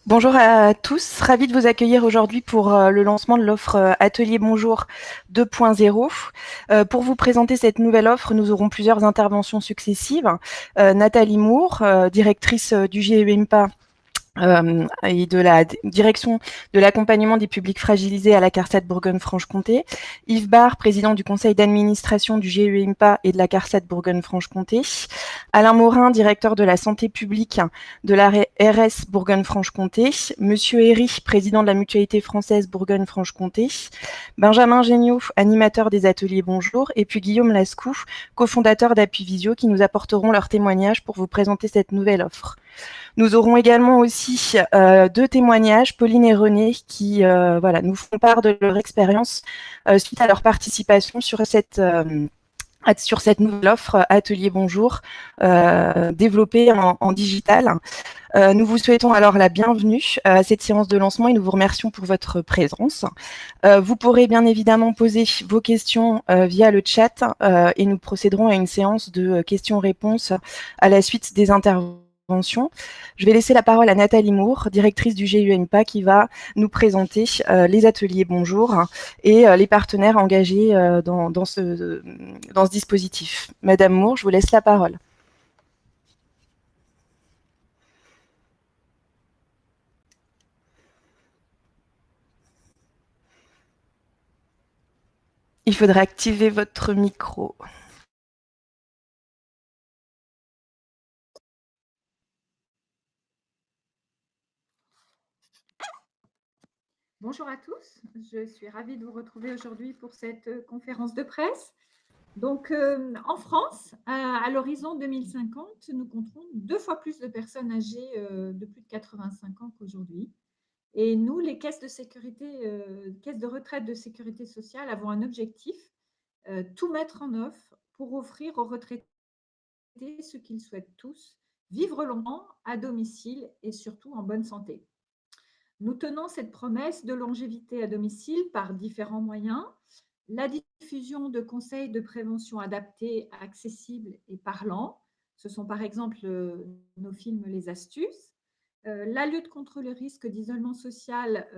Bonjour à tous, ravi de vous accueillir aujourd'hui pour le lancement de l'offre Atelier Bonjour 2.0. Pour vous présenter cette nouvelle offre, nous aurons plusieurs interventions successives. Nathalie Moore, directrice du GEMPA et de la direction de l'accompagnement des publics fragilisés à la CARSAT Bourgogne-Franche-Comté. Yves Barre, président du conseil d'administration du GEMPA et de la CARSAT Bourgogne-Franche-Comté. Alain Morin, directeur de la santé publique de la RS Bourgogne-Franche-Comté. Monsieur Herry, président de la mutualité française Bourgogne-Franche-Comté. Benjamin Géniaud, animateur des ateliers Bonjour. Et puis Guillaume Lascou, cofondateur d'Appui Visio, qui nous apporteront leur témoignage pour vous présenter cette nouvelle offre. Nous aurons également aussi deux témoignages, Pauline et René, qui nous font part de leur expérience suite à leur participation sur cette nouvelle offre Atelier Bonjour développée en digital. Nous vous souhaitons alors la bienvenue à cette séance de lancement et nous vous remercions pour votre présence. Vous pourrez bien évidemment poser vos questions via le chat et nous procéderons à une séance de questions-réponses à la suite des interventions. Je vais laisser la parole à Nathalie Moore, directrice du GEMPA, qui va nous présenter les ateliers Bonjour et les partenaires engagés dans ce dispositif. Madame Moore, je vous laisse la parole. Il faudra activer votre micro. Bonjour à tous, je suis ravie de vous retrouver aujourd'hui pour cette conférence de presse. Donc, en France, à l'horizon 2050, nous compterons 2 fois plus de personnes âgées de plus de 85 ans qu'aujourd'hui. Et nous, les caisses de retraite de sécurité sociale, avons un objectif, tout mettre en œuvre pour offrir aux retraités ce qu'ils souhaitent tous, vivre longtemps à domicile et surtout en bonne santé. Nous tenons cette promesse de longévité à domicile par différents moyens. La diffusion de conseils de prévention adaptés, accessibles et parlants. Ce sont par exemple nos films Les Astuces. La lutte contre le risque d'isolement social,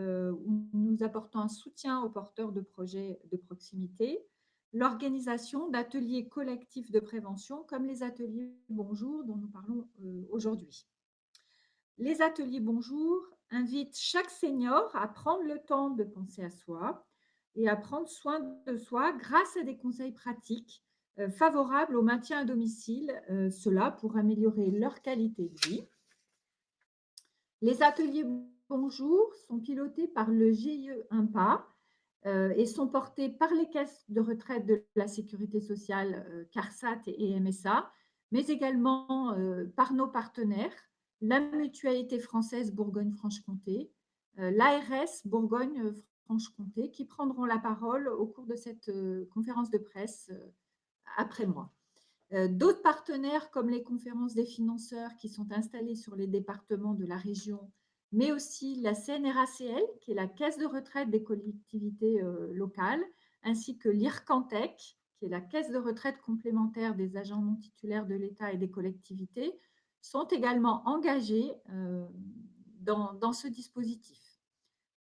où nous apportons un soutien aux porteurs de projets de proximité. L'organisation d'ateliers collectifs de prévention, comme les ateliers Bonjour dont nous parlons aujourd'hui. Les ateliers Bonjour invitent chaque senior à prendre le temps de penser à soi et à prendre soin de soi grâce à des conseils pratiques favorables au maintien à domicile, cela pour améliorer leur qualité de vie. Les ateliers Bonjour sont pilotés par le GIE IMPA et sont portés par les caisses de retraite de la sécurité sociale CARSAT et MSA, mais également par nos partenaires, la mutualité française Bourgogne-Franche-Comté, l'ARS Bourgogne-Franche-Comté, qui prendront la parole au cours de cette conférence de presse après moi. D'autres partenaires comme les conférences des financeurs qui sont installés sur les départements de la région, mais aussi la CNRACL, qui est la caisse de retraite des collectivités locales, ainsi que l'IRCANTEC, qui est la caisse de retraite complémentaire des agents non titulaires de l'État et des collectivités, sont également engagés dans ce dispositif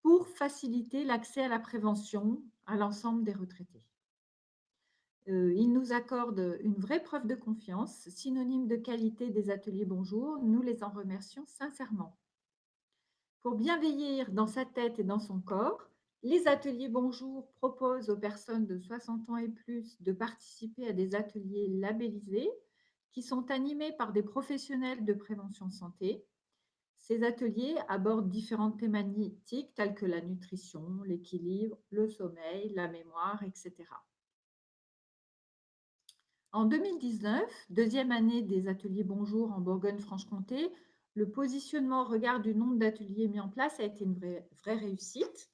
pour faciliter l'accès à la prévention à l'ensemble des retraités. Ils nous accordent une vraie preuve de confiance, synonyme de qualité des ateliers Bonjour. Nous les en remercions sincèrement. Pour bien vieillir dans sa tête et dans son corps, les ateliers Bonjour proposent aux personnes de 60 ans et plus de participer à des ateliers labellisés qui sont animés par des professionnels de prévention santé. Ces ateliers abordent différentes thématiques telles que la nutrition, l'équilibre, le sommeil, la mémoire, etc. En 2019, deuxième année des ateliers Bonjour en Bourgogne-Franche-Comté, le positionnement au regard du nombre d'ateliers mis en place a été une vraie réussite.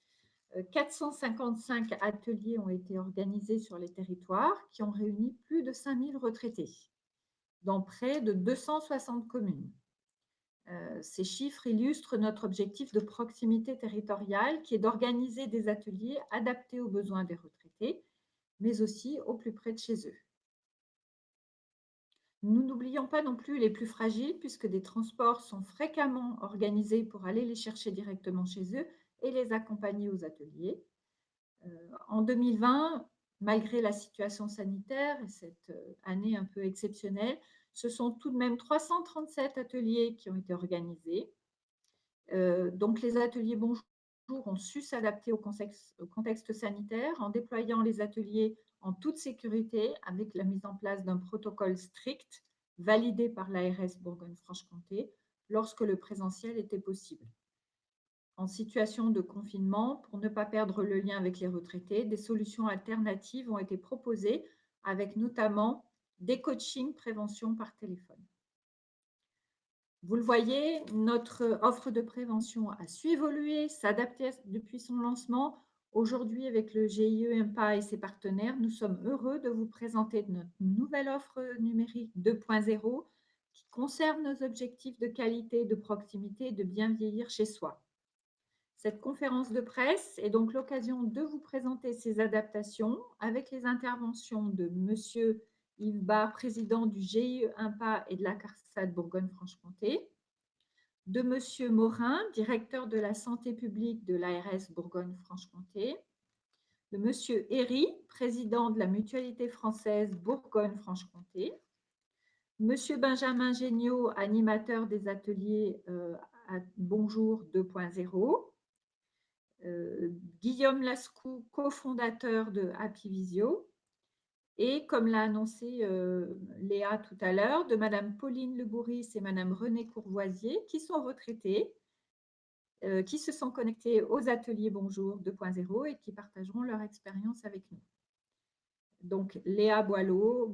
455 ateliers ont été organisés sur les territoires qui ont réuni plus de 5000 retraités dans près de 260 communes. Ces chiffres illustrent notre objectif de proximité territoriale qui est d'organiser des ateliers adaptés aux besoins des retraités, mais aussi au plus près de chez eux. Nous n'oublions pas non plus les plus fragiles, puisque des transports sont fréquemment organisés pour aller les chercher directement chez eux et les accompagner aux ateliers. En 2020, malgré la situation sanitaire et cette année un peu exceptionnelle, ce sont tout de même 337 ateliers qui ont été organisés. Donc les ateliers Bonjour ont su s'adapter au contexte sanitaire en déployant les ateliers en toute sécurité avec la mise en place d'un protocole strict validé par l'ARS Bourgogne-Franche-Comté lorsque le présentiel était possible. En situation de confinement, pour ne pas perdre le lien avec les retraités, des solutions alternatives ont été proposées avec notamment des coachings prévention par téléphone. Vous le voyez, notre offre de prévention a su évoluer, s'adapter depuis son lancement. Aujourd'hui, avec le GIE IMPA et ses partenaires, nous sommes heureux de vous présenter notre nouvelle offre numérique 2.0 qui conserve nos objectifs de qualité, de proximité et de bien vieillir chez soi. Cette conférence de presse est donc l'occasion de vous présenter ces adaptations avec les interventions de Monsieur Yves Barre, président du GIE IMPA et de la CARSAT Bourgogne-Franche-Comté, de Monsieur Morin, directeur de la santé publique de l'ARS Bourgogne-Franche-Comté, de Monsieur Herry, président de la Mutualité française Bourgogne-Franche-Comté, Monsieur Benjamin Géniaud, animateur des ateliers Bonjour 2.0, Guillaume Lascou, cofondateur de Happy Visio, et comme l'a annoncé Léa tout à l'heure, de Madame Pauline Lebouris et Madame Renée Courvoisier, qui sont retraitées, qui se sont connectées aux ateliers Bonjour 2.0 et qui partageront leur expérience avec nous. Donc, Léa Boileau,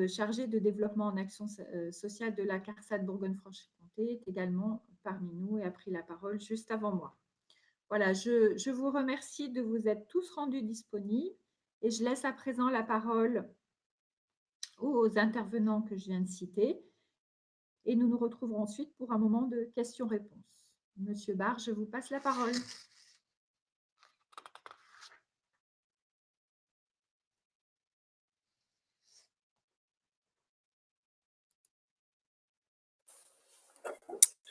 chargée de développement en action sociale de la CARSAT Bourgogne-Franche-Comté, est également parmi nous et a pris la parole juste avant moi. Voilà, je vous remercie de vous être tous rendus disponibles et je laisse à présent la parole aux intervenants que je viens de citer et nous nous retrouverons ensuite pour un moment de questions-réponses. Monsieur Barre, je vous passe la parole.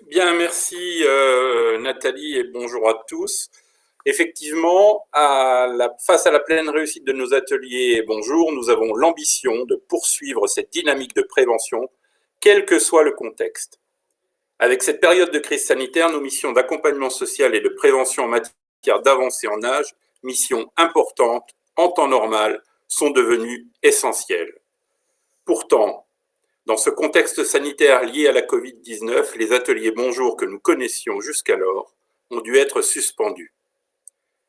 Bien, merci Nathalie et bonjour à tous. Effectivement, face à la pleine réussite de nos ateliers Bonjour, nous avons l'ambition de poursuivre cette dynamique de prévention, quel que soit le contexte. Avec cette période de crise sanitaire, nos missions d'accompagnement social et de prévention en matière d'avancée en âge, missions importantes en temps normal, sont devenues essentielles. Pourtant, dans ce contexte sanitaire lié à la Covid-19, les ateliers Bonjour que nous connaissions jusqu'alors ont dû être suspendus.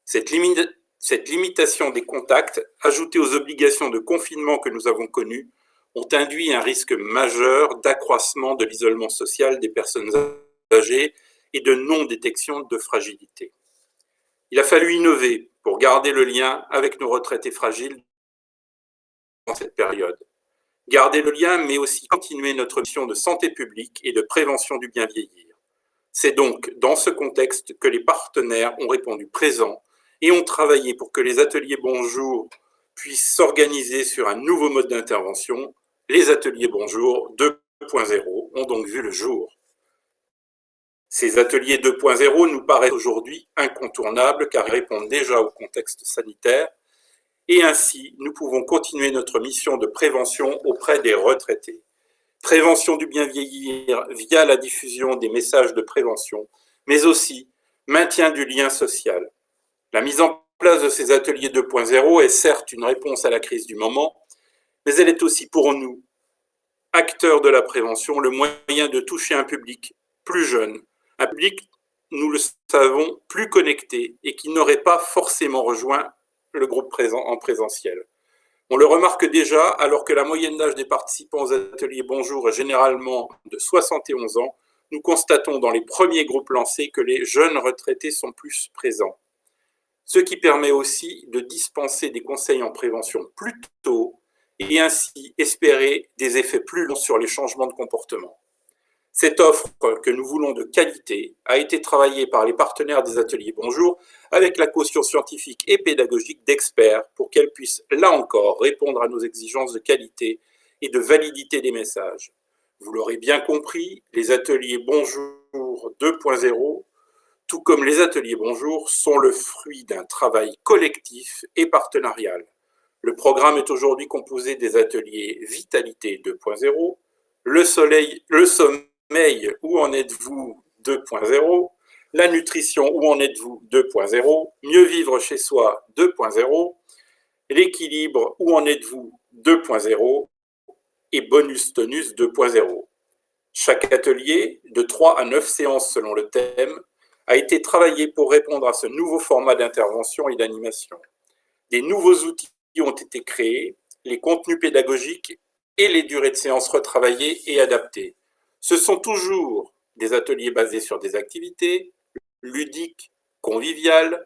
Cette limitation des contacts, ajoutée aux obligations de confinement que nous avons connues, ont induit un risque majeur d'accroissement de l'isolement social des personnes âgées et de non-détection de fragilité. Il a fallu innover pour garder le lien avec nos retraités fragiles dans cette période. Garder le lien, mais aussi continuer notre mission de santé publique et de prévention du bien vieillir. C'est donc dans ce contexte que les partenaires ont répondu présents et ont travaillé pour que les ateliers Bonjour puissent s'organiser sur un nouveau mode d'intervention. Les ateliers Bonjour 2.0 ont donc vu le jour. Ces ateliers 2.0 nous paraissent aujourd'hui incontournables car ils répondent déjà au contexte sanitaire et ainsi nous pouvons continuer notre mission de prévention auprès des retraités. Prévention du bien vieillir via la diffusion des messages de prévention, mais aussi maintien du lien social. La mise en place de ces ateliers 2.0 est certes une réponse à la crise du moment, mais elle est aussi pour nous, acteurs de la prévention, le moyen de toucher un public plus jeune, un public, nous le savons, plus connecté et qui n'aurait pas forcément rejoint le groupe présent en présentiel. On le remarque déjà, alors que la moyenne d'âge des participants aux ateliers Bonjour est généralement de 71 ans, nous constatons dans les premiers groupes lancés que les jeunes retraités sont plus présents. Ce qui permet aussi de dispenser des conseils en prévention plus tôt et ainsi espérer des effets plus longs sur les changements de comportement. Cette offre que nous voulons de qualité a été travaillée par les partenaires des ateliers Bonjour avec la caution scientifique et pédagogique d'experts pour qu'elle puisse, là encore, répondre à nos exigences de qualité et de validité des messages. Vous l'aurez bien compris, les ateliers Bonjour 2.0, tout comme les ateliers Bonjour, sont le fruit d'un travail collectif et partenarial. Le programme est aujourd'hui composé des ateliers Vitalité 2.0, le sommeil, où en êtes-vous 2.0, la nutrition, où en êtes-vous 2.0, mieux vivre chez soi 2.0, l'équilibre, où en êtes-vous 2.0 et bonus tonus 2.0. Chaque atelier, de 3 à 9 séances selon le thème, a été travaillé pour répondre à ce nouveau format d'intervention et d'animation. Des nouveaux outils ont été créés, les contenus pédagogiques et les durées de séances retravaillées et adaptées. Ce sont toujours des ateliers basés sur des activités ludiques, conviviales,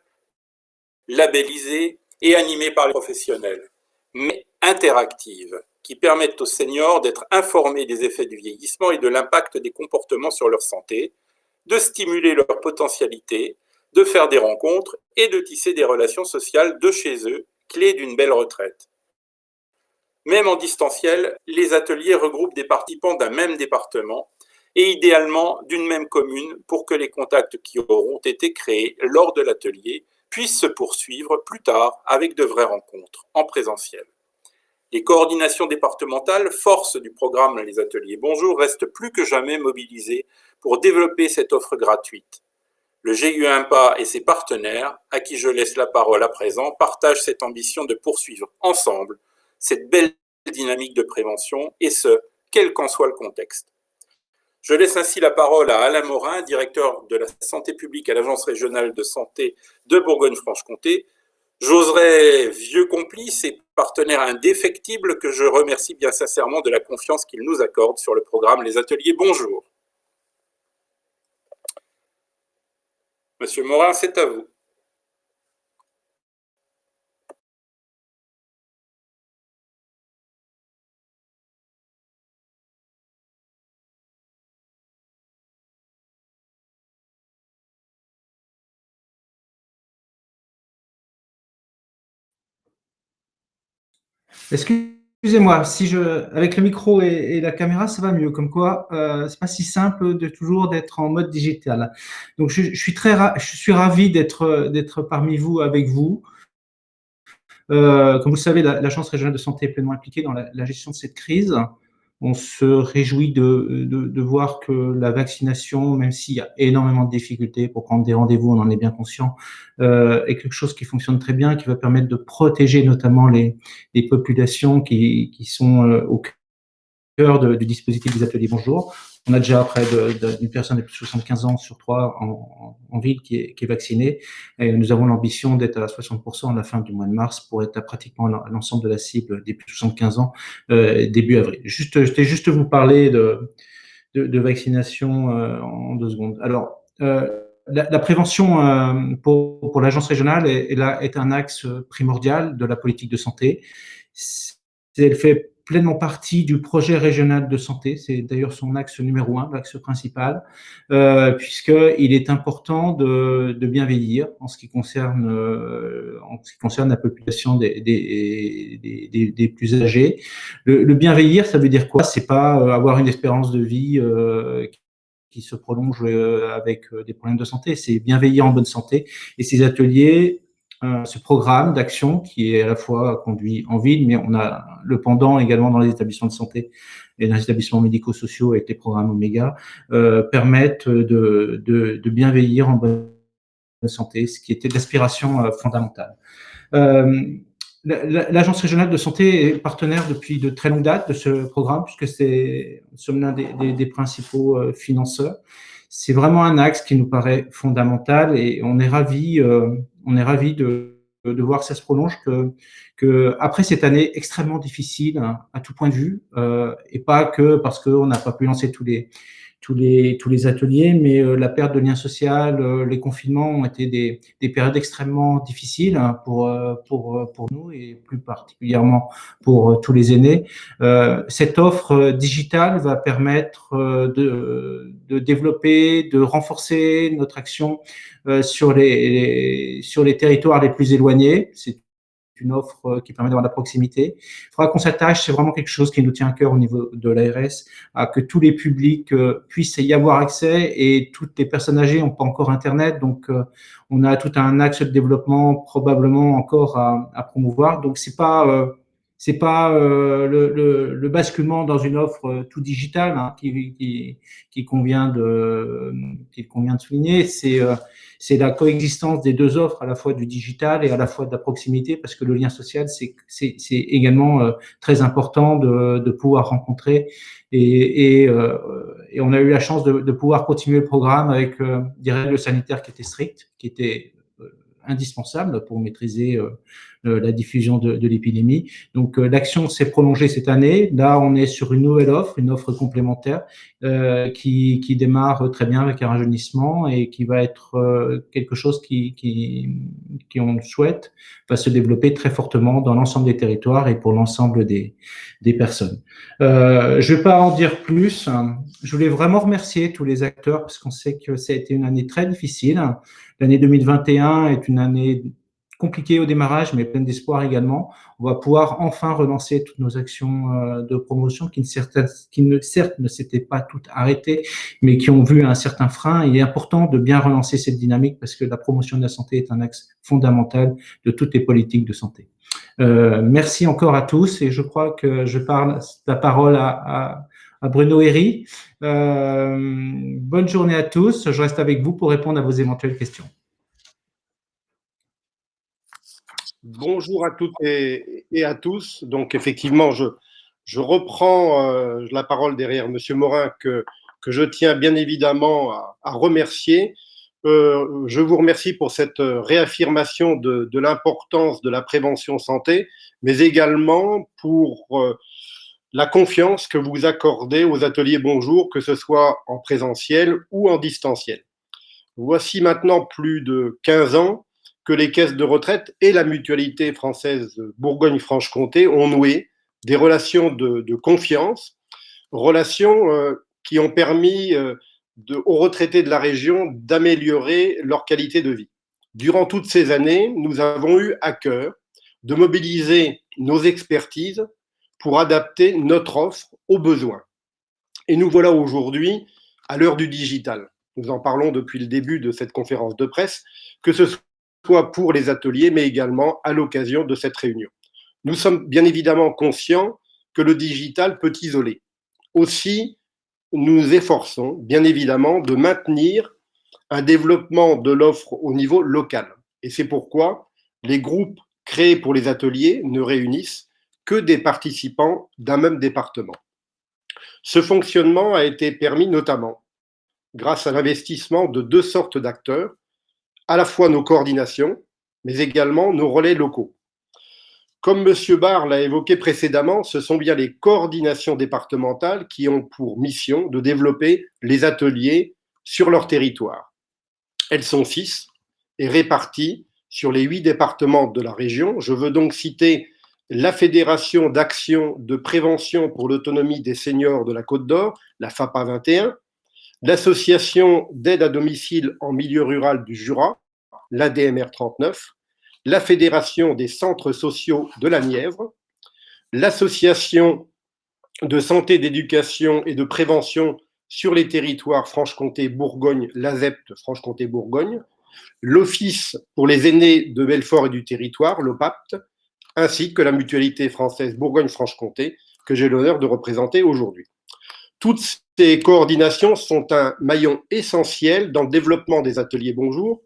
labellisées et animées par les professionnels, mais interactives, qui permettent aux seniors d'être informés des effets du vieillissement et de l'impact des comportements sur leur santé, de stimuler leur potentialité, de faire des rencontres et de tisser des relations sociales de chez eux, clé d'une belle retraite. Même en distanciel, les ateliers regroupent des participants d'un même département et idéalement d'une même commune pour que les contacts qui auront été créés lors de l'atelier puissent se poursuivre plus tard avec de vraies rencontres en présentiel. Les coordinations départementales, force du programme Les Ateliers Bonjour, restent plus que jamais mobilisées pour développer cette offre gratuite. Le GU IMPA et ses partenaires, à qui je laisse la parole à présent, partagent cette ambition de poursuivre ensemble cette belle dynamique de prévention, et ce, quel qu'en soit le contexte. Je laisse ainsi la parole à Alain Morin, directeur de la santé publique à l'Agence régionale de santé de Bourgogne-Franche-Comté. J'oserais vieux complice et partenaire indéfectible que je remercie bien sincèrement de la confiance qu'il nous accorde sur le programme Les Ateliers Bonjour. Monsieur Morin, c'est à vous. Excusez-moi, si avec le micro et la caméra, ça va mieux. Comme quoi, c'est pas si simple de toujours d'être en mode digital. Donc, je suis ravi d'être parmi vous, avec vous. Comme vous le savez, l'Agence régionale de santé est pleinement impliquée dans la gestion de cette crise. On se réjouit de voir que la vaccination, même s'il y a énormément de difficultés pour prendre des rendez-vous, on en est bien conscient, est quelque chose qui fonctionne très bien, qui va permettre de protéger notamment les populations qui sont au cœur du dispositif des ateliers Bonjour. On a déjà près d'une personne de plus de 75 ans sur 3 en ville qui est vaccinée. Et nous avons l'ambition d'être à 60% à la fin du mois de mars pour être à pratiquement l'ensemble de la cible des plus de 75 ans début avril. Je vais juste vous parler de vaccination en 2 secondes. Alors, la prévention pour l'agence régionale est un axe primordial de la politique de santé. Elle fait pleinement partie du projet régional de santé. C'est d'ailleurs son axe numéro 1, l'axe principal, puisqu'il est important de bien vieillir en ce qui concerne la population des plus âgés. Le bien vieillir, ça veut dire quoi? C'est pas avoir une espérance de vie qui se prolonge avec des problèmes de santé. C'est bien vieillir en bonne santé. Et ces ateliers, ce programme d'action qui est à la fois conduit en ville, mais on a le pendant également dans les établissements de santé et dans les établissements médico-sociaux avec les programmes Oméga, permettent de bien vieillir en bonne santé, ce qui était l'aspiration fondamentale. L'Agence régionale de santé est partenaire depuis de très longues dates de ce programme, puisque nous sommes l'un des principaux financeurs. C'est vraiment un axe qui nous paraît fondamental et on est ravis de voir que ça se prolonge, que après cette année extrêmement difficile à tout point de vue, et pas que parce qu'on n'a pas pu lancer tous les ateliers, mais la perte de lien social, les confinements ont été des périodes extrêmement difficiles pour nous et plus particulièrement pour tous les aînés. Cette offre digitale va permettre de développer, de renforcer notre action sur les territoires les plus éloignés. C'est une offre qui permet d'avoir de la proximité. Il faudra qu'on s'attache, c'est vraiment quelque chose qui nous tient à cœur au niveau de l'ARS, à que tous les publics puissent y avoir accès, et toutes les personnes âgées n'ont pas encore Internet, donc on a tout un axe de développement probablement encore à promouvoir. Donc c'est pas le basculement dans une offre tout digitale, hein, qu'il convient de souligner. C'est la coexistence des deux offres, à la fois du digital et à la fois de la proximité, parce que le lien social, c'est également très important de pouvoir rencontrer. Et on a eu la chance de pouvoir continuer le programme avec des règles sanitaires qui étaient strictes, qui étaient indispensables pour maîtriser la diffusion de l'épidémie. Donc, l'action s'est prolongée cette année. Là, on est sur une nouvelle offre, une offre complémentaire qui démarre très bien avec un rajeunissement et qui va être quelque chose qui, on le souhaite, va se développer très fortement dans l'ensemble des territoires et pour l'ensemble des personnes. Je ne vais pas en dire plus. Je voulais vraiment remercier tous les acteurs parce qu'on sait que ça a été une année très difficile. L'année 2021 est une année compliquée au démarrage, mais pleine d'espoir également. On va pouvoir enfin relancer toutes nos actions de promotion qui certes ne s'étaient pas toutes arrêtées, mais qui ont vu un certain frein. Il est important de bien relancer cette dynamique parce que la promotion de la santé est un axe fondamental de toutes les politiques de santé. Merci encore à tous et je crois que je parle la parole à Bruno Herry. Bonne journée à tous. Je reste avec vous pour répondre à vos éventuelles questions. Bonjour à toutes et à tous. Donc, effectivement, je reprends la parole derrière Monsieur Morin que je tiens bien évidemment à remercier. Je vous remercie pour cette réaffirmation de l'importance de la prévention santé, mais également pour la confiance que vous accordez aux ateliers Bonjour, que ce soit en présentiel ou en distanciel. Voici maintenant plus de 15 ans que les caisses de retraite et la mutualité française Bourgogne-Franche-Comté ont noué des relations de confiance, relations qui ont permis aux retraités de la région d'améliorer leur qualité de vie. Durant toutes ces années, nous avons eu à cœur de mobiliser nos expertises pour adapter notre offre aux besoins. Et nous voilà aujourd'hui à l'heure du digital. Nous en parlons depuis le début de cette conférence de presse, que ce soit pour les ateliers, mais également à l'occasion de cette réunion. Nous sommes bien évidemment conscients que le digital peut isoler. Aussi, nous nous efforçons bien évidemment de maintenir un développement de l'offre au niveau local. Et c'est pourquoi les groupes créés pour les ateliers ne réunissent que des participants d'un même département. Ce fonctionnement a été permis notamment grâce à l'investissement de deux sortes d'acteurs, à la fois nos coordinations, mais également nos relais locaux. Comme M. Barre l'a évoqué précédemment, ce sont bien les coordinations départementales qui ont pour mission de développer les ateliers sur leur territoire. Elles sont 6 et réparties sur les 8 départements de la région. Je veux donc citer la Fédération d'action de prévention pour l'autonomie des seniors de la Côte d'Or, la FAPA 21, l'Association d'aide à domicile en milieu rural du Jura, l'ADMR 39, la Fédération des centres sociaux de la Nièvre, l'Association de santé, d'éducation et de prévention sur les territoires Franche-Comté-Bourgogne, l'ASEPT Franche-Comté-Bourgogne, l'Office pour les aînés de Belfort et du territoire, l'OPAPT, ainsi que la mutualité française Bourgogne-Franche-Comté, que j'ai l'honneur de représenter aujourd'hui. Toutes ces coordinations sont un maillon essentiel dans le développement des ateliers Bonjour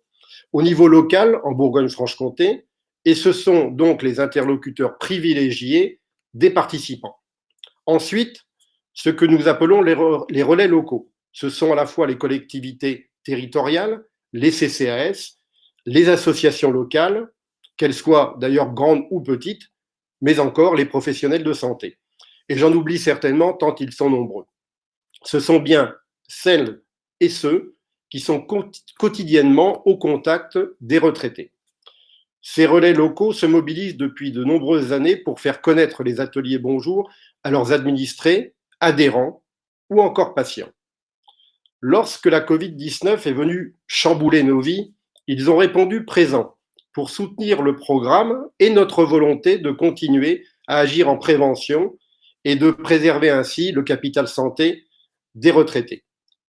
au niveau local en Bourgogne-Franche-Comté, et ce sont donc les interlocuteurs privilégiés des participants. Ensuite, ce que nous appelons les relais locaux. Ce sont à la fois les collectivités territoriales, les CCAS, les associations locales, qu'elles soient d'ailleurs grandes ou petites, mais encore les professionnels de santé. Et j'en oublie certainement tant ils sont nombreux. Ce sont bien celles et ceux qui sont quotidiennement au contact des retraités. Ces relais locaux se mobilisent depuis de nombreuses années pour faire connaître les ateliers Bonjour à leurs administrés, adhérents ou encore patients. Lorsque la Covid-19 est venue chambouler nos vies, ils ont répondu présents pour soutenir le programme et notre volonté de continuer à agir en prévention et de préserver ainsi le capital santé des retraités.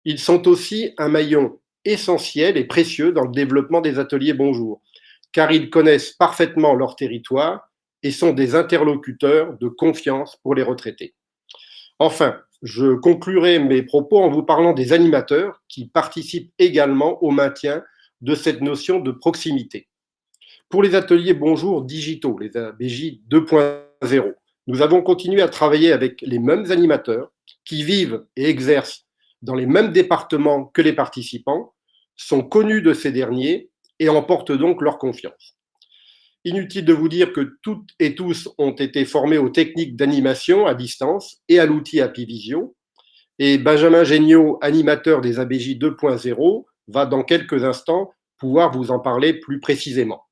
Ils sont aussi un maillon essentiel et précieux dans le développement des ateliers Bonjour, car ils connaissent parfaitement leur territoire et sont des interlocuteurs de confiance pour les retraités. Enfin, je conclurai mes propos en vous parlant des animateurs qui participent également au maintien de cette notion de proximité. Pour les ateliers Bonjour digitaux, les ABJ 2.0, nous avons continué à travailler avec les mêmes animateurs qui vivent et exercent dans les mêmes départements que les participants, sont connus de ces derniers et emportent donc leur confiance. Inutile de vous dire que toutes et tous ont été formés aux techniques d'animation à distance et à l'outil Apivisio. Et Benjamin Géniaud, animateur des ABJ 2.0, va dans quelques instants pouvoir vous en parler plus précisément.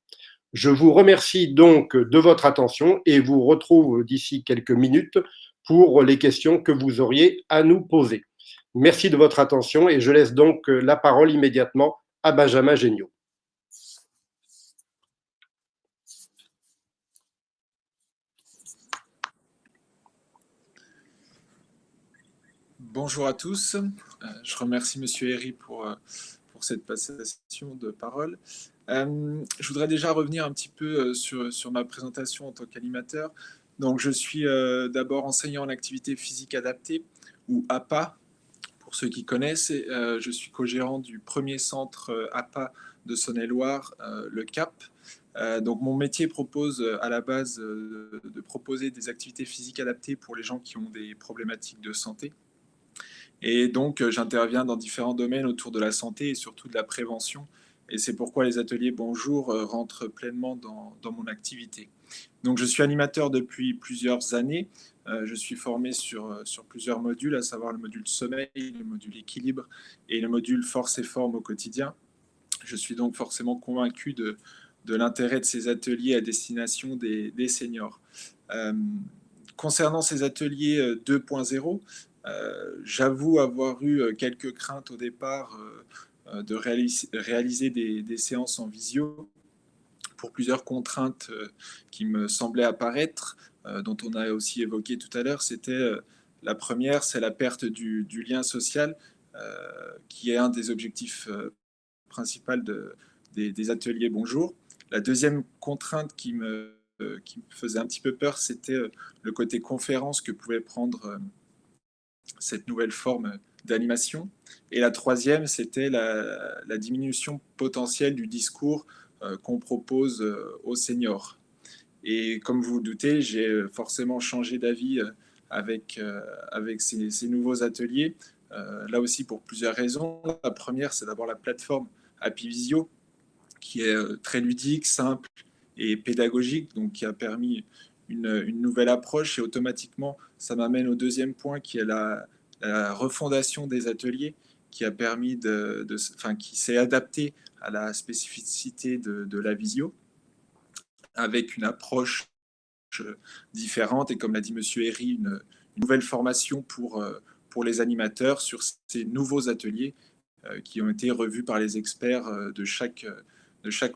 Je vous remercie donc de votre attention et vous retrouve d'ici quelques minutes pour les questions que vous auriez à nous poser. Merci de votre attention et je laisse donc la parole immédiatement à Benjamin Géniaud. Bonjour à tous. Je remercie Monsieur Herry pour cette passation de parole. Je voudrais déjà revenir un petit peu sur ma présentation en tant qu'animateur. Donc, je suis d'abord enseignant en activité physique adaptée, ou APA, pour ceux qui connaissent. Je suis co-gérant du premier centre APA de Saône-et-Loire, le CAP. Donc, mon métier propose à la base de proposer des activités physiques adaptées pour les gens qui ont des problématiques de santé. Et donc, j'interviens dans différents domaines autour de la santé et surtout de la prévention. Et c'est pourquoi les ateliers Bonjour rentrent pleinement dans mon activité. Donc, je suis animateur depuis plusieurs années. Je suis formé sur plusieurs modules, à savoir le module sommeil, le module équilibre et le module force et forme au quotidien. Je suis donc forcément convaincu de l'intérêt de ces ateliers à destination des seniors. Concernant ces ateliers 2.0, j'avoue avoir eu quelques craintes au départ de réaliser des séances en visio pour plusieurs contraintes qui me semblaient apparaître, dont on a aussi évoqué tout à l'heure. C'était la première, c'est la perte du lien social, qui est un des objectifs principaux des ateliers Bonjour. La deuxième contrainte qui me faisait un petit peu peur, c'était le côté conférence que pouvait prendre cette nouvelle forme d'animation. Et la troisième, c'était la diminution potentielle du discours qu'on propose aux seniors. Et comme vous vous doutez, j'ai forcément changé d'avis avec ces nouveaux ateliers, là aussi pour plusieurs raisons. La première, c'est d'abord la plateforme Apivisio, qui est très ludique, simple et pédagogique, donc qui a permis une nouvelle approche. Et automatiquement, ça m'amène au deuxième point, qui est la refondation des ateliers, qui a permis qui s'est adapté à la spécificité de la visio, avec une approche différente et, comme l'a dit Monsieur Herry, une nouvelle formation pour les animateurs sur ces nouveaux ateliers qui ont été revus par les experts de chaque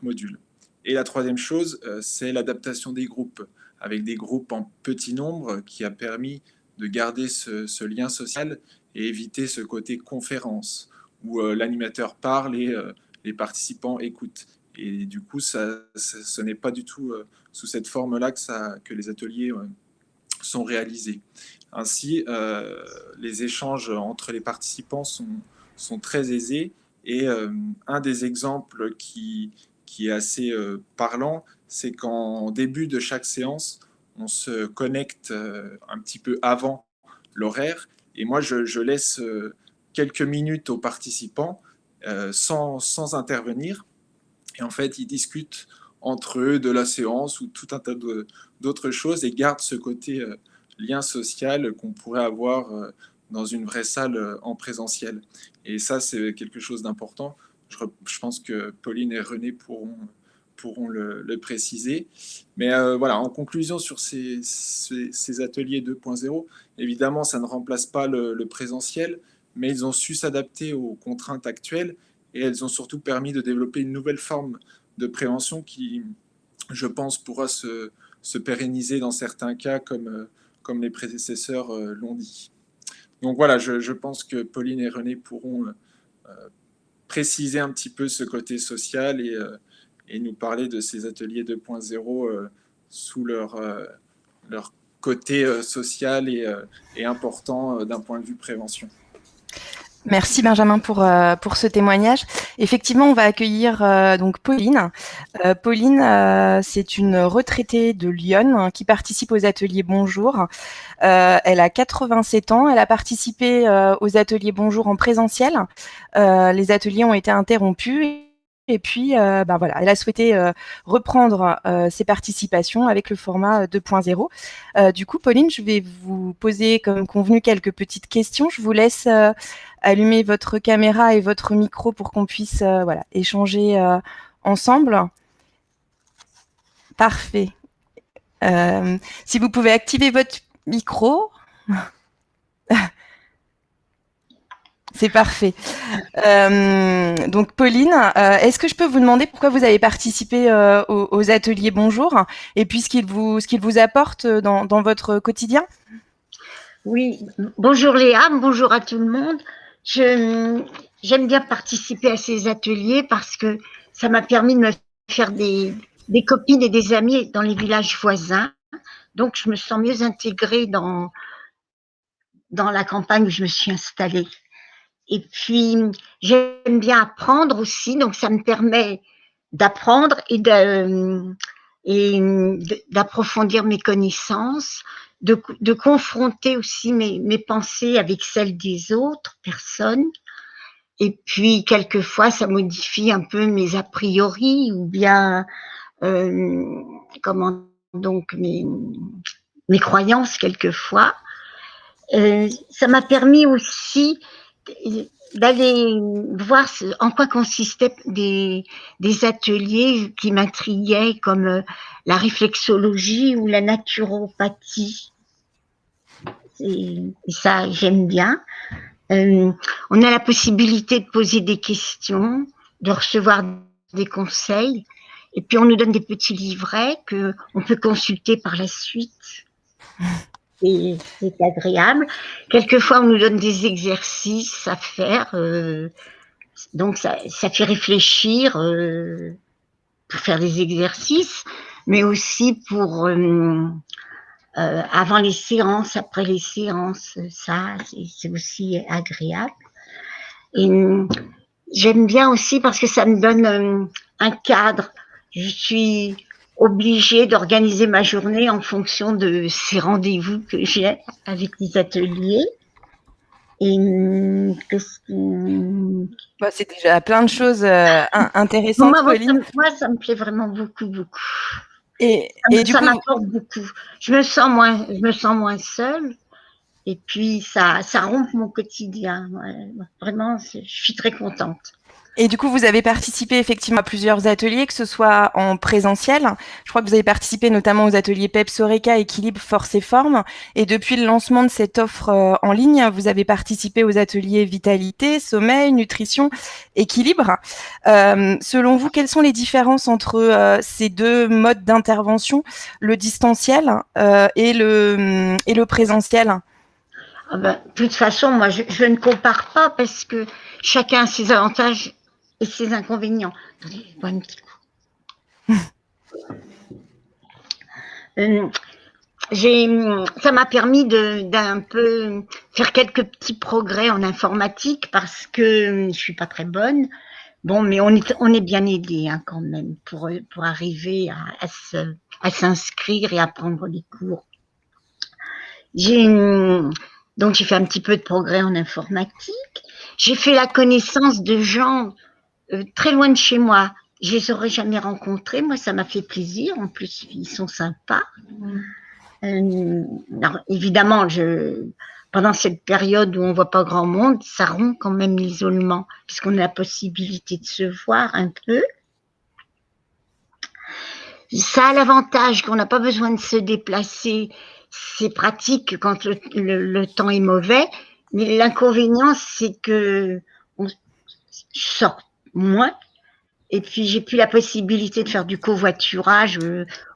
module. Et la troisième chose, c'est l'adaptation des groupes, avec des groupes en petit nombre, qui a permis de garder ce lien social et éviter ce côté conférence, où l'animateur parle et les participants écoutent. Et du coup, ce n'est pas du tout sous cette forme-là que les ateliers sont réalisés. Ainsi, les échanges entre les participants sont très aisés. Et un des exemples qui est assez parlant, c'est qu'en début de chaque séance, on se connecte un petit peu avant l'horaire. Et moi, je laisse quelques minutes aux participants sans intervenir. Et en fait, ils discutent entre eux de la séance ou tout un tas d'autres choses et gardent ce côté lien social qu'on pourrait avoir dans une vraie salle en présentiel. Et ça, c'est quelque chose d'important. Je pense que Pauline et René pourront le préciser. Mais voilà, en conclusion sur ces ateliers 2.0, évidemment, ça ne remplace pas le présentiel, mais ils ont su s'adapter aux contraintes actuelles et elles ont surtout permis de développer une nouvelle forme de prévention qui, je pense, pourra se pérenniser dans certains cas, comme les prédécesseurs l'ont dit. Donc voilà, je pense que Pauline et René pourront préciser un petit peu ce côté social et nous parler de ces ateliers 2.0 sous leur côté social et important d'un point de vue prévention. Merci Benjamin pour ce témoignage. Effectivement, on va accueillir donc Pauline. Pauline, c'est une retraitée de Lyon qui participe aux ateliers Bonjour. Elle a 87 ans. Elle a participé aux ateliers Bonjour en présentiel. Les ateliers ont été interrompus. Et puis, voilà, elle a souhaité reprendre ses participations avec le format 2.0. Du coup, Pauline, je vais vous poser, comme convenu, quelques petites questions. Je vous laisse allumer votre caméra et votre micro pour qu'on puisse échanger ensemble. Parfait. Si vous pouvez activer votre micro. C'est parfait. Donc Pauline, est-ce que je peux vous demander pourquoi vous avez participé aux ateliers Bonjour et puis ce qu'ils vous apportent dans votre quotidien? Oui, bonjour Léa, bonjour à tout le monde. J'aime bien participer à ces ateliers parce que ça m'a permis de me faire des copines et des amis dans les villages voisins. Donc je me sens mieux intégrée dans la campagne où je me suis installée. Et puis, j'aime bien apprendre aussi, donc ça me permet d'apprendre et d'approfondir mes connaissances, de confronter aussi mes pensées avec celles des autres personnes. Et puis, quelquefois, ça modifie un peu mes a priori ou bien, mes croyances quelquefois. Ça m'a permis aussi d'aller voir en quoi consistaient des ateliers qui m'intriguaient comme la réflexologie ou la naturopathie. Et ça, j'aime bien. On a la possibilité de poser des questions, de recevoir des conseils, et puis on nous donne des petits livrets qu'on peut consulter par la suite. Et c'est agréable. Quelquefois, on nous donne des exercices à faire, donc ça fait réfléchir pour faire des exercices, mais aussi pour avant les séances, après les séances, ça c'est aussi agréable. Et j'aime bien aussi parce que ça me donne un cadre. Je suis obligée d'organiser ma journée en fonction de ces rendez-vous que j'ai avec les ateliers. Et c'est déjà plein de choses intéressantes, Pauline. Moi, ça me plaît vraiment beaucoup, beaucoup. Et ça m'apporte beaucoup. Je me sens moins seule. Et puis, ça rompt mon quotidien. Ouais, vraiment, je suis très contente. Et du coup, vous avez participé effectivement à plusieurs ateliers, que ce soit en présentiel. Je crois que vous avez participé notamment aux ateliers PEPS Horeca, Équilibre, Force et Forme. Et depuis le lancement de cette offre en ligne, vous avez participé aux ateliers Vitalité, Sommeil, Nutrition, Équilibre. Selon vous, quelles sont les différences entre ces deux modes d'intervention, le distanciel et le présentiel? De toute façon, moi, je ne compare pas parce que chacun a ses avantages et ses inconvénients. Attendez, je bois un petit coup. Ça m'a permis d'un peu faire quelques petits progrès en informatique parce que je suis pas très bonne. Bon, mais on est bien aidé quand même pour arriver à s'inscrire et à prendre les cours. Donc, j'ai fait un petit peu de progrès en informatique. J'ai fait la connaissance de gens très loin de chez moi. Je les aurais jamais rencontrés. Moi, ça m'a fait plaisir. En plus, ils sont sympas. Alors, évidemment, pendant cette période où on voit pas grand monde, ça rompt quand même l'isolement, puisqu'on a la possibilité de se voir un peu. Ça a l'avantage qu'on n'a pas besoin de se déplacer. C'est pratique quand le temps est mauvais, mais l'inconvénient, c'est que je sors moins Et puis, j'ai plus la possibilité de faire du covoiturage.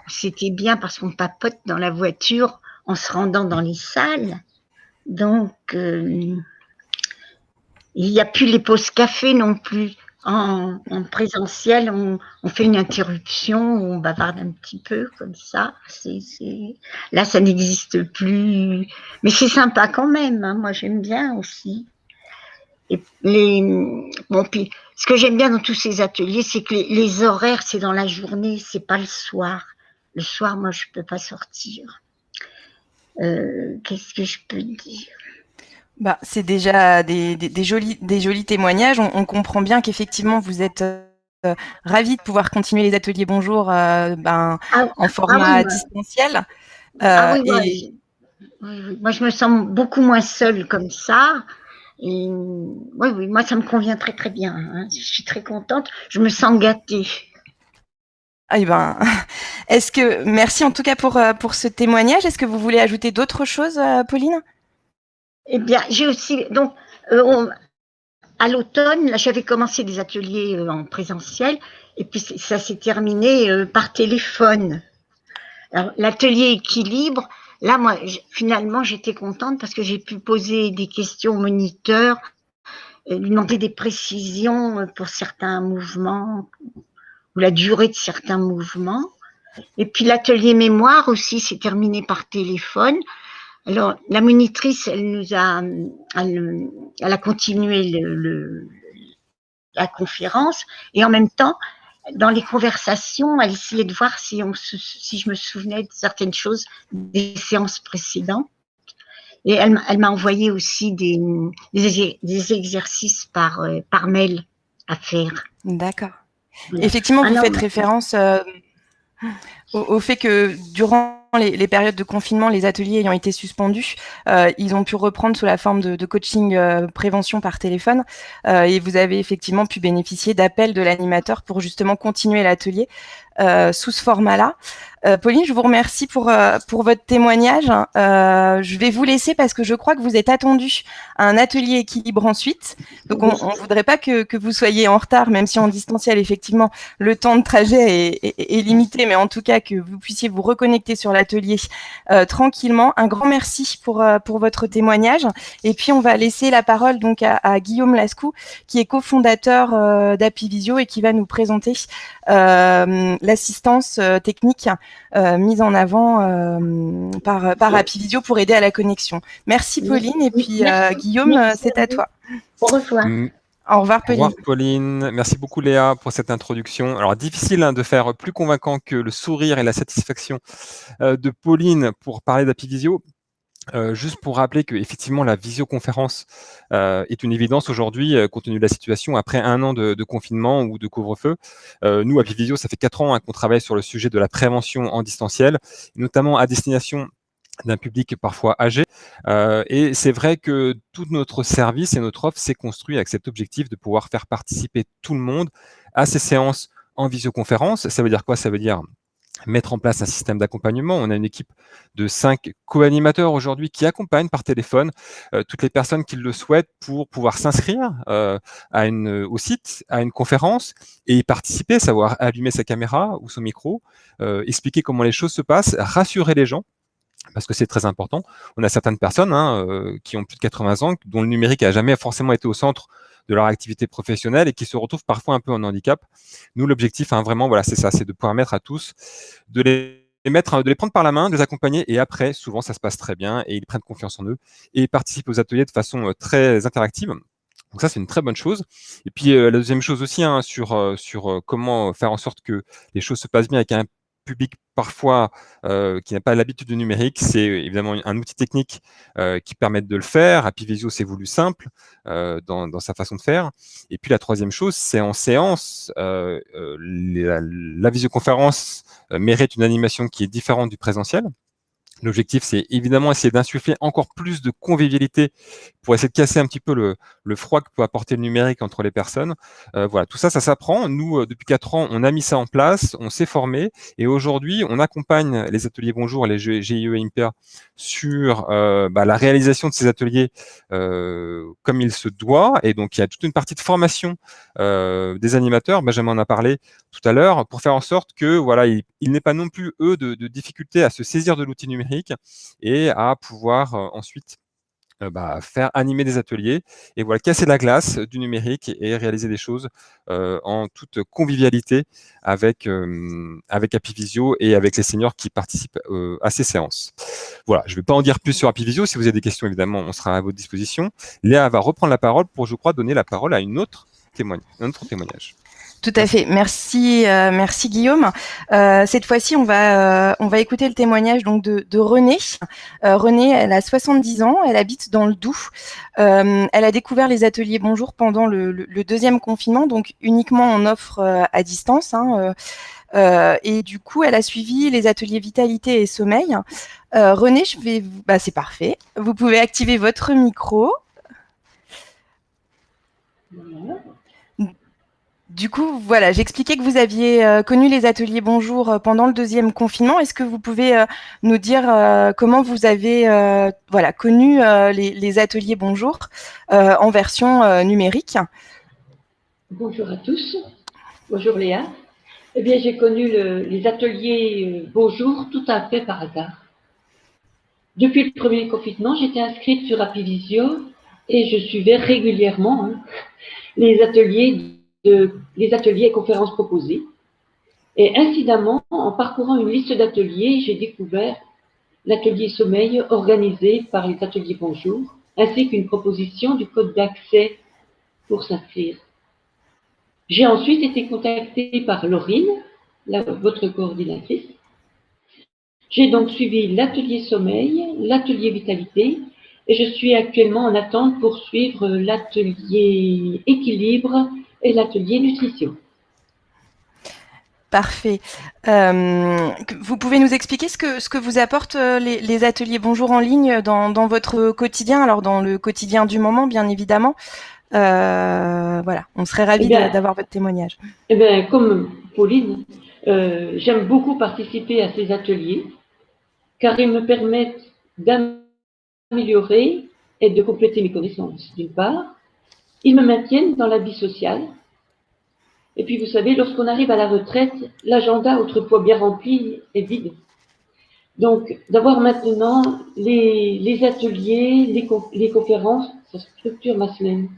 C'était bien parce qu'on papote dans la voiture en se rendant dans les salles. Donc, il n'y a plus les pauses café non plus. En présentiel, on fait une interruption, on bavarde un petit peu comme ça. Là, ça n'existe plus. Mais c'est sympa quand même, hein. Moi, j'aime bien aussi. Et bon, puis, ce que j'aime bien dans tous ces ateliers, c'est que les horaires, c'est dans la journée, c'est pas le soir. Le soir, moi, je peux pas sortir. Qu'est-ce que je peux dire? Bah, c'est déjà des jolis témoignages. On comprend bien qu'effectivement, vous êtes ravis de pouvoir continuer les ateliers Bonjour en format distanciel. Oui, moi, je me sens beaucoup moins seule comme ça. Et oui, moi, ça me convient très, très bien, hein. Je suis très contente. Je me sens gâtée. Eh ben, merci en tout cas pour ce témoignage. Est-ce que vous voulez ajouter d'autres choses, Pauline? Eh bien, j'ai aussi, donc, à l'automne, là, j'avais commencé des ateliers en présentiel, et puis ça s'est terminé par téléphone. Alors, l'atelier équilibre, là, moi, finalement, j'étais contente parce que j'ai pu poser des questions au moniteur, lui demander des précisions pour certains mouvements, ou la durée de certains mouvements. Et puis, l'atelier mémoire aussi, s'est terminé par téléphone. Alors, la monitrice, elle a continué la conférence, et en même temps, dans les conversations, elle essayait de voir si je me souvenais de certaines choses des séances précédentes. Et elle m'a envoyé aussi des exercices par mail à faire. D'accord. Voilà. Effectivement, vous faites référence au fait que durant les périodes de confinement, les ateliers ayant été suspendus, ils ont pu reprendre sous la forme de coaching prévention par téléphone, et vous avez effectivement pu bénéficier d'appels de l'animateur pour justement continuer l'atelier sous ce format-là. Pauline, je vous remercie pour votre témoignage. Je vais vous laisser parce que je crois que vous êtes attendue à un atelier équilibre ensuite. Donc, on ne voudrait pas que vous soyez en retard, même si en distanciel, effectivement, le temps de trajet est limité, mais en tout cas, que vous puissiez vous reconnecter sur l'atelier tranquillement. Un grand merci pour votre témoignage. Et puis, on va laisser la parole donc à Guillaume Lascou, qui est cofondateur d'Apivisio et qui va nous présenter l'assistance technique mise en avant par Apivisio pour aider à la connexion. Merci Pauline, et puis Guillaume, c'est à toi. Au revoir. Au revoir Pauline. Au revoir Pauline. Merci beaucoup Léa pour cette introduction. Alors difficile de faire plus convaincant que le sourire et la satisfaction de Pauline pour parler d'Apivisio. Juste pour rappeler que effectivement la visioconférence est une évidence aujourd'hui compte tenu de la situation après 1 an de confinement ou de couvre-feu. Nous, Apivisio, ça fait 4 ans qu'on travaille sur le sujet de la prévention en distanciel, notamment à destination d'un public parfois âgé. Et c'est vrai que tout notre service et notre offre s'est construit avec cet objectif de pouvoir faire participer tout le monde à ces séances en visioconférence. Ça veut dire quoi? Ça veut dire mettre en place un système d'accompagnement. On a une équipe de 5 co-animateurs aujourd'hui qui accompagnent par téléphone toutes les personnes qui le souhaitent pour pouvoir s'inscrire au site, à une conférence et y participer, savoir allumer sa caméra ou son micro, expliquer comment les choses se passent, rassurer les gens, parce que c'est très important. On a certaines personnes qui ont plus de 80 ans, dont le numérique n'a jamais forcément été au centre de leur activité professionnelle et qui se retrouvent parfois un peu en handicap. Nous, l'objectif, vraiment, voilà, c'est ça, c'est de pouvoir mettre à tous, de les prendre par la main, de les accompagner, et après, souvent, ça se passe très bien et ils prennent confiance en eux et ils participent aux ateliers de façon très interactive. Donc ça, c'est une très bonne chose. Et puis, la deuxième chose aussi, sur comment faire en sorte que les choses se passent bien avec un public parfois qui n'a pas l'habitude du numérique, c'est évidemment un outil technique qui permet de le faire. Apivisio, c'est voulu simple dans sa façon de faire. Et puis la troisième chose, c'est en séance. La visioconférence mérite une animation qui est différente du présentiel. L'objectif, c'est évidemment essayer d'insuffler encore plus de convivialité pour essayer de casser un petit peu le froid que peut apporter le numérique entre les personnes. Voilà, tout ça, ça s'apprend. Nous, depuis 4 ans, on a mis ça en place, on s'est formé et aujourd'hui, on accompagne les ateliers Bonjour et les GIE et Imper sur la réalisation de ces ateliers comme il se doit. Et donc, il y a toute une partie de formation des animateurs. Benjamin en a parlé tout à l'heure, pour faire en sorte que voilà, il n'ait pas non plus eux de difficultés à se saisir de l'outil numérique et à pouvoir ensuite faire animer des ateliers et voilà, casser la glace du numérique et réaliser des choses en toute convivialité avec Apivisio et avec les seniors qui participent à ces séances. Voilà, je ne vais pas en dire plus sur Apivisio. Si vous avez des questions, évidemment, on sera à votre disposition. Léa va reprendre la parole pour, je crois, donner la parole à un autre témoignage. Tout à fait. Merci, merci Guillaume. Cette fois-ci, on va écouter le témoignage donc de Renée. Renée, elle a 70 ans, elle habite dans le Doubs. Elle a découvert les ateliers Bonjour pendant le deuxième confinement, donc uniquement en offre à distance. Et du coup, elle a suivi les ateliers vitalité et sommeil. Renée, c'est parfait. Vous pouvez activer votre micro. Du coup, voilà, j'expliquais que vous aviez connu les ateliers Bonjour pendant le deuxième confinement. Est-ce que vous pouvez nous dire comment vous avez connu les ateliers Bonjour en version numérique? Bonjour à tous. Bonjour Léa. Eh bien, j'ai connu les ateliers Bonjour tout à fait par hasard. Depuis le premier confinement, j'étais inscrite sur Apivisio et je suivais régulièrement les ateliers et conférences proposées. Et incidemment, en parcourant une liste d'ateliers, j'ai découvert l'atelier sommeil organisé par les ateliers Bonjour, ainsi qu'une proposition du code d'accès pour s'inscrire. J'ai ensuite été contactée par Laurine, votre coordinatrice. J'ai donc suivi l'atelier sommeil, l'atelier vitalité, et je suis actuellement en attente pour suivre l'atelier équilibre et l'atelier nutrition. Parfait. Vous pouvez nous expliquer ce que vous apportent les ateliers Bonjour en ligne dans votre quotidien, alors dans le quotidien du moment, bien évidemment. Voilà, on serait ravis d'avoir votre témoignage. Eh bien, comme Pauline, j'aime beaucoup participer à ces ateliers, car ils me permettent d'améliorer et de compléter mes connaissances, d'une part. Ils me maintiennent dans la vie sociale. Et puis, vous savez, lorsqu'on arrive à la retraite, l'agenda, autrefois bien rempli, est vide. Donc, d'avoir maintenant les ateliers, les conférences, ça structure ma semaine.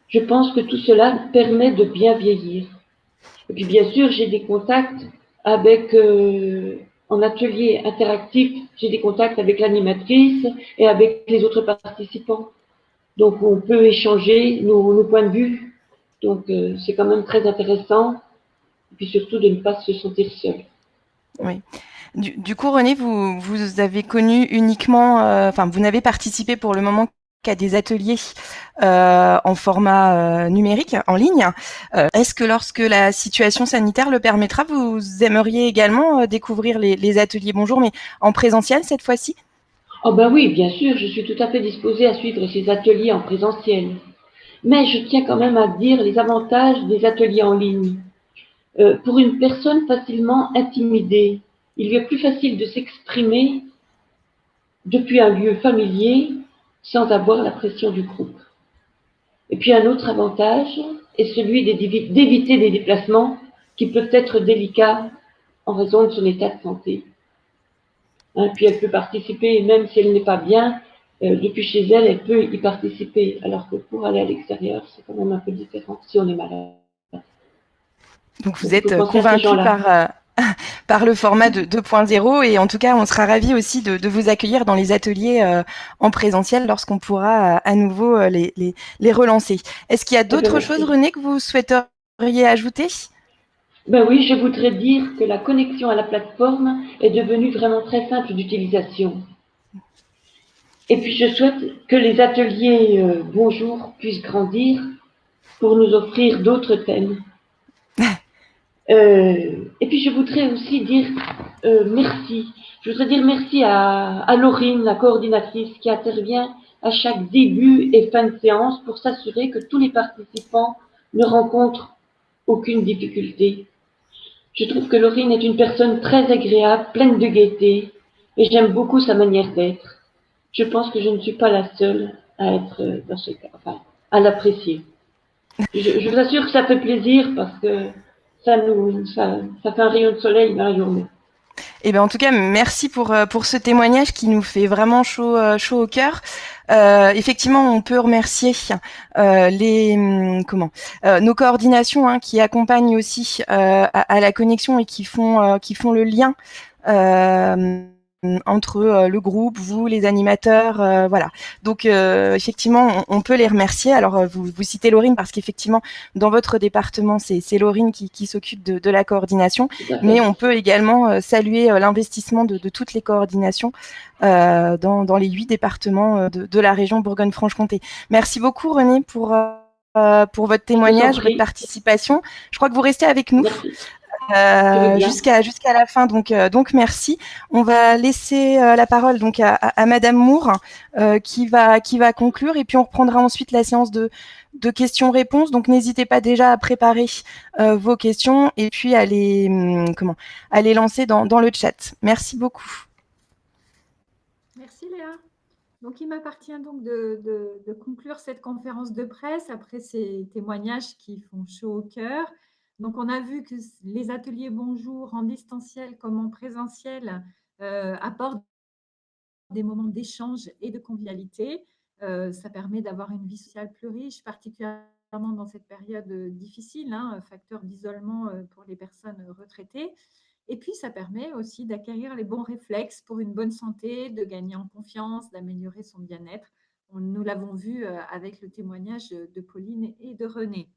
Je pense que tout cela permet de bien vieillir. Et puis, bien sûr, j'ai des contacts avec, en atelier interactif, j'ai des contacts avec l'animatrice et avec les autres participants. Donc, on peut échanger nos points de vue. Donc, c'est quand même très intéressant. Et puis surtout, de ne pas se sentir seul. Oui. Du coup, Renée, vous avez connu uniquement, vous n'avez participé pour le moment qu'à des ateliers en format numérique, en ligne. Est-ce que lorsque la situation sanitaire le permettra, vous aimeriez également découvrir les ateliers Bonjour, mais en présentiel cette fois-ci? Oh ben oui, bien sûr, je suis tout à fait disposée à suivre ces ateliers en présentiel. Mais je tiens quand même à dire les avantages des ateliers en ligne. Pour une personne facilement intimidée, il lui est plus facile de s'exprimer depuis un lieu familier sans avoir la pression du groupe. Et puis un autre avantage est celui d'éviter des déplacements qui peuvent être délicats en raison de son état de santé. Puis elle peut participer, même si elle n'est pas bien, depuis chez elle, elle peut y participer. Alors que pour aller à l'extérieur, c'est quand même un peu différent si on est malade. Donc vous êtes convaincu par le format de 2.0 et en tout cas, on sera ravis aussi de vous accueillir dans les ateliers en présentiel lorsqu'on pourra à nouveau les relancer. Est-ce qu'il y a d'autres choses, Renée, que vous souhaiteriez ajouter ? Ben oui, je voudrais dire que la connexion à la plateforme est devenue vraiment très simple d'utilisation. Et puis je souhaite que les ateliers Bonjour puissent grandir pour nous offrir d'autres thèmes. Et puis je voudrais aussi dire merci. Je voudrais dire merci à Laurine, la coordinatrice, qui intervient à chaque début et fin de séance pour s'assurer que tous les participants ne rencontrent aucune difficulté. Je trouve que Laurine est une personne très agréable, pleine de gaieté, et j'aime beaucoup sa manière d'être. Je pense que je ne suis pas la seule à être dans ce cas, enfin, à l'apprécier. Je vous assure que ça fait plaisir parce que ça fait un rayon de soleil dans la journée. Eh bien, en tout cas, merci pour ce témoignage qui nous fait vraiment chaud au cœur. Effectivement, on peut remercier nos coordinations qui accompagnent aussi à la connexion et qui font le lien entre le groupe, vous, les animateurs, voilà. Donc effectivement, on peut les remercier. Alors vous citez Laurine parce qu'effectivement, dans votre département, c'est Laurine qui s'occupe de la coordination, mais on peut également saluer l'investissement de toutes les coordinations dans les 8 départements de la région Bourgogne-Franche-Comté. Merci beaucoup René pour votre témoignage, votre participation. Je crois que vous restez avec nous. Jusqu'à la fin, donc merci. On va laisser la parole donc à Madame Moore qui va conclure, et puis on reprendra ensuite la séance de questions-réponses. Donc n'hésitez pas déjà à préparer vos questions et puis à les lancer dans le chat. Merci beaucoup. Merci Léa. Donc il m'appartient donc de conclure cette conférence de presse après ces témoignages qui font chaud au cœur. Donc, on a vu que les ateliers Bonjour en distanciel comme en présentiel apportent des moments d'échange et de convivialité. Ça permet d'avoir une vie sociale plus riche, particulièrement dans cette période difficile, facteur d'isolement pour les personnes retraitées. Et puis, ça permet aussi d'acquérir les bons réflexes pour une bonne santé, de gagner en confiance, d'améliorer son bien-être. Nous l'avons vu avec le témoignage de Pauline et de René.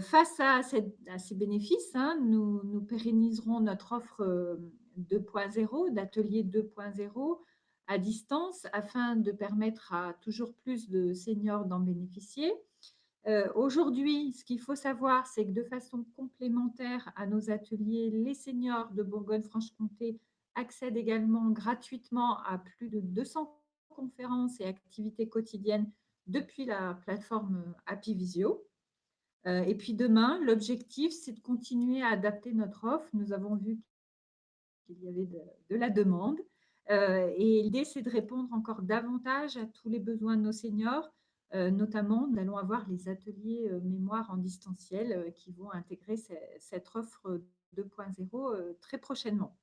Face à ces bénéfices, nous pérenniserons notre offre 2.0, d'atelier 2.0 à distance afin de permettre à toujours plus de seniors d'en bénéficier. Aujourd'hui, ce qu'il faut savoir, c'est que de façon complémentaire à nos ateliers, les seniors de Bourgogne-Franche-Comté accèdent également gratuitement à plus de 200 conférences et activités quotidiennes depuis la plateforme Appivisio. Et puis demain, l'objectif, c'est de continuer à adapter notre offre. Nous avons vu qu'il y avait de la demande. Et l'idée, c'est de répondre encore davantage à tous les besoins de nos seniors. Notamment, nous allons avoir les ateliers mémoire en distanciel qui vont intégrer cette offre 2.0 très prochainement.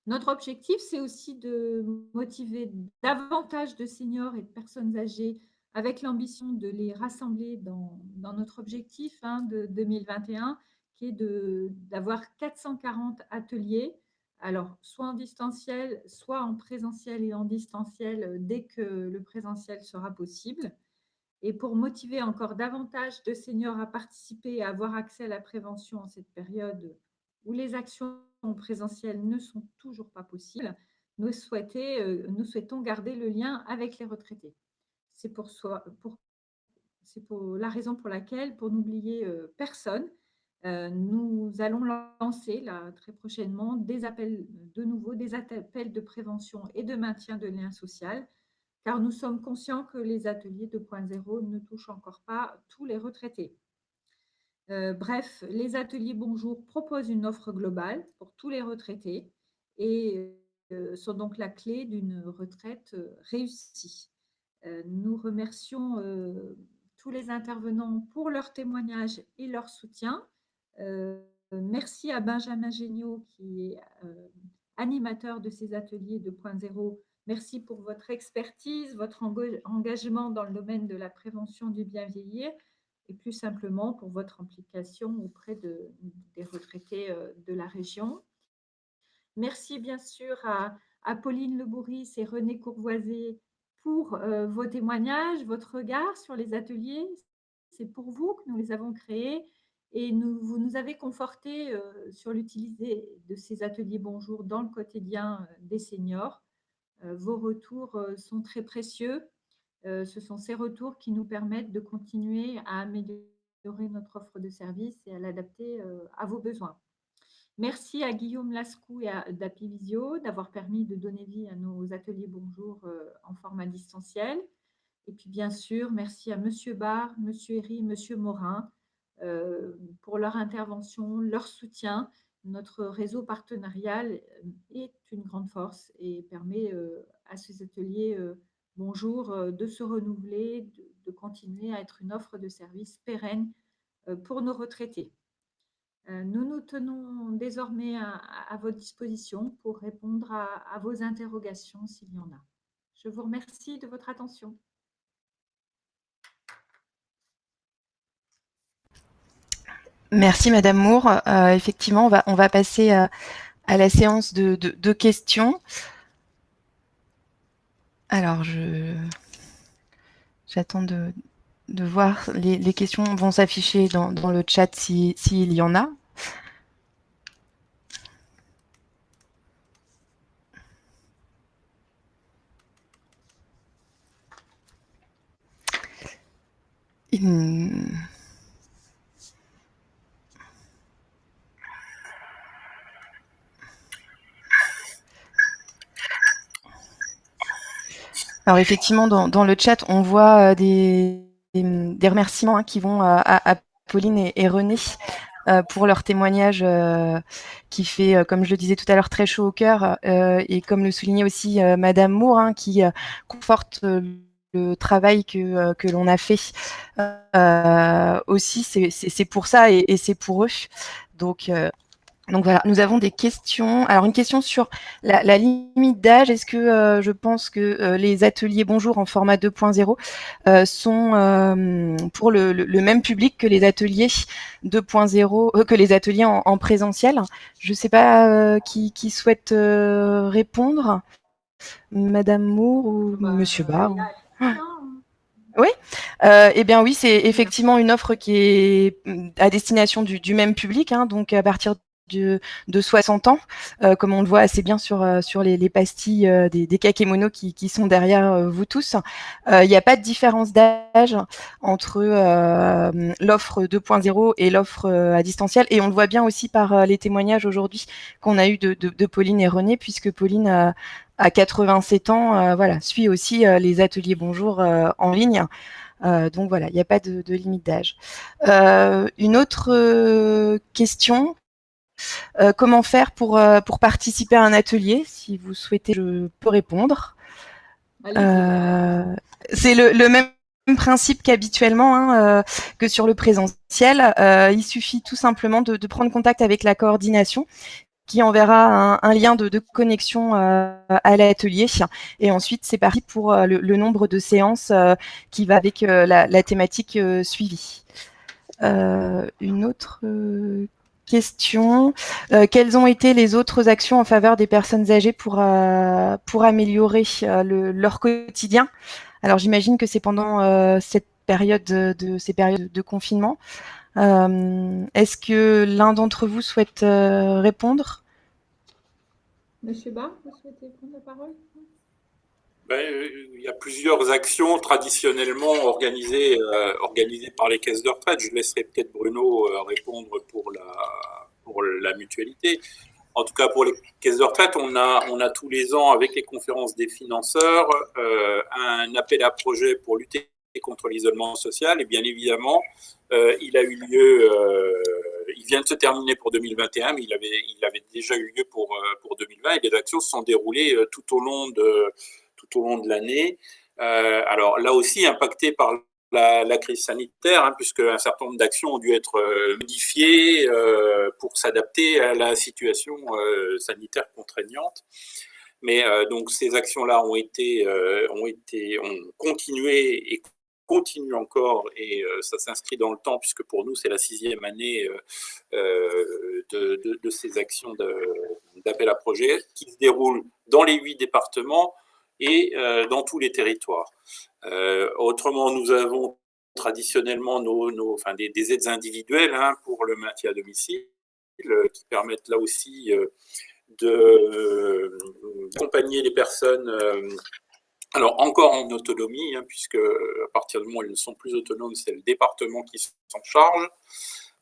Notre objectif, c'est aussi de motiver davantage de seniors et de personnes âgées avec l'ambition de les rassembler dans notre objectif de 2021, qui est d'avoir 440 ateliers, alors soit en distanciel, soit en présentiel et en distanciel dès que le présentiel sera possible. Et pour motiver encore davantage de seniors à participer et à avoir accès à la prévention en cette période où les actions présentielles ne sont toujours pas possibles, nous souhaitons garder le lien avec les retraités. C'est pour la raison pour laquelle, pour n'oublier personne, nous allons lancer là, très prochainement des appels de prévention et de maintien de lien social, car nous sommes conscients que les ateliers 2.0 ne touchent encore pas tous les retraités. Bref, les ateliers Bonjour proposent une offre globale pour tous les retraités et sont donc la clé d'une retraite réussie. Nous remercions tous les intervenants pour leur témoignage et leur soutien. Merci à Benjamin Géniaud qui est animateur de ces ateliers 2.0. Merci pour votre expertise, votre engagement dans le domaine de la prévention du bien vieillir et plus simplement pour votre implication auprès des retraités de la région. Merci bien sûr à Pauline Lebouris et René Courvoisier pour vos témoignages, votre regard sur les ateliers. C'est pour vous que nous les avons créés et vous nous avez confortés sur l'utilité de ces ateliers Bonjour dans le quotidien des seniors. Vos retours sont très précieux. Ce sont ces retours qui nous permettent de continuer à améliorer améliorer notre offre de service et à l'adapter à vos besoins. Merci à Guillaume Lascou et à d'Apivisio d'avoir permis de donner vie à nos ateliers Bonjour en format distanciel. Et puis, bien sûr, merci à Monsieur Barre, Monsieur Herry, Monsieur Morin pour leur intervention, leur soutien. Notre réseau partenarial est une grande force et permet à ces ateliers Bonjour de se renouveler, de continuer à être une offre de service pérenne pour nos retraités. Nous nous tenons désormais à votre disposition pour répondre à vos interrogations s'il y en a. Je vous remercie de votre attention. Merci Madame Moore. Effectivement, on va passer à la séance de questions. Alors, j'attends de voir. Les questions vont s'afficher dans le chat s'il y en a. Alors effectivement, dans le chat, on voit des remerciements qui vont à Pauline et René pour leur témoignage qui fait, comme je le disais tout à l'heure, très chaud au cœur et comme le soulignait aussi Madame Moore, qui conforte le travail que l'on a fait aussi. C'est pour ça et c'est pour eux. Donc voilà, nous avons des questions. Alors une question sur la limite d'âge. Est-ce que je pense que les ateliers Bonjour en format 2.0 sont pour le même public que les ateliers 2.0, que les ateliers en présentiel? Je ne sais pas qui souhaite répondre, Madame Moore ou Monsieur Barre. Oui, eh bien oui, c'est effectivement une offre qui est à destination du même public, donc à partir de 60 ans, comme on le voit assez bien sur les pastilles des kakémonos qui sont derrière vous tous. Il n'y a pas de différence d'âge entre l'offre 2.0 et l'offre à distanciel, et on le voit bien aussi par les témoignages aujourd'hui qu'on a eu de Pauline et René, puisque Pauline à 87 ans, voilà, suit aussi les ateliers Bonjour en ligne. Donc voilà, il n'y a pas de limite d'âge. Une autre question. Comment faire pour participer à un atelier? Si vous souhaitez, je peux répondre. C'est le même principe qu'habituellement, que sur le présentiel. Il suffit tout simplement de prendre contact avec la coordination qui enverra un lien de connexion à l'atelier. Et ensuite, c'est parti pour le nombre de séances qui va avec la thématique suivie. Une autre question. Quelles ont été les autres actions en faveur des personnes âgées pour améliorer leur quotidien? Alors, j'imagine que c'est pendant ces périodes de confinement. Est-ce que l'un d'entre vous souhaite répondre? Monsieur Barre, vous souhaitez prendre la parole? Il y a plusieurs actions traditionnellement organisées par les caisses de retraite. Je laisserai peut-être Bruno répondre pour la mutualité. En tout cas, pour les caisses de retraite, on a tous les ans, avec les conférences des financeurs, un appel à projet pour lutter contre l'isolement social. Et bien évidemment, il a eu lieu, il vient de se terminer pour 2021, mais il avait déjà eu lieu pour 2020. Et les actions se sont déroulées tout au long de l'année. Alors là aussi, impacté par la crise sanitaire, puisque un certain nombre d'actions ont dû être modifiées pour s'adapter à la situation sanitaire contraignante. Mais donc ces actions-là ont continué et continuent encore, et ça s'inscrit dans le temps, puisque pour nous, c'est la 6e année de ces actions d'appel à projet qui se déroulent dans les 8 départements et dans tous les territoires. Autrement, nous avons traditionnellement des aides individuelles pour le maintien à domicile, qui permettent là aussi d'accompagner les personnes Alors, encore en autonomie, hein, puisque à partir du moment où ils ne sont plus autonomes, c'est le département qui s'en charge.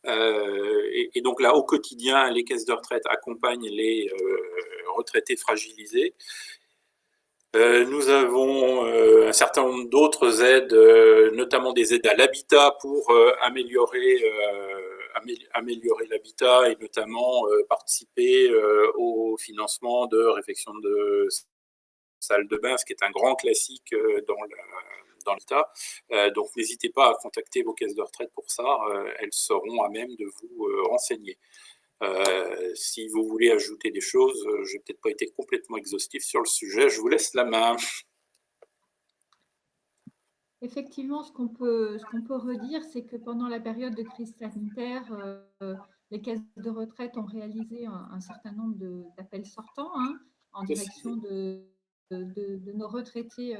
Et donc là, au quotidien, les caisses de retraite accompagnent les retraités fragilisés. Nous avons un certain nombre d'autres aides, notamment des aides à l'habitat pour améliorer l'habitat et notamment participer au financement de réfections de salles de bain, ce qui est un grand classique dans l'État. Donc n'hésitez pas à contacter vos caisses de retraite pour ça, elles seront à même de vous renseigner. Si vous voulez ajouter des choses, je n'ai peut-être pas été complètement exhaustif sur le sujet, je vous laisse la main. Effectivement, ce qu'on peut redire, c'est que pendant la période de crise sanitaire, les caisses de retraite ont réalisé un certain nombre d'appels sortants en direction de nos retraités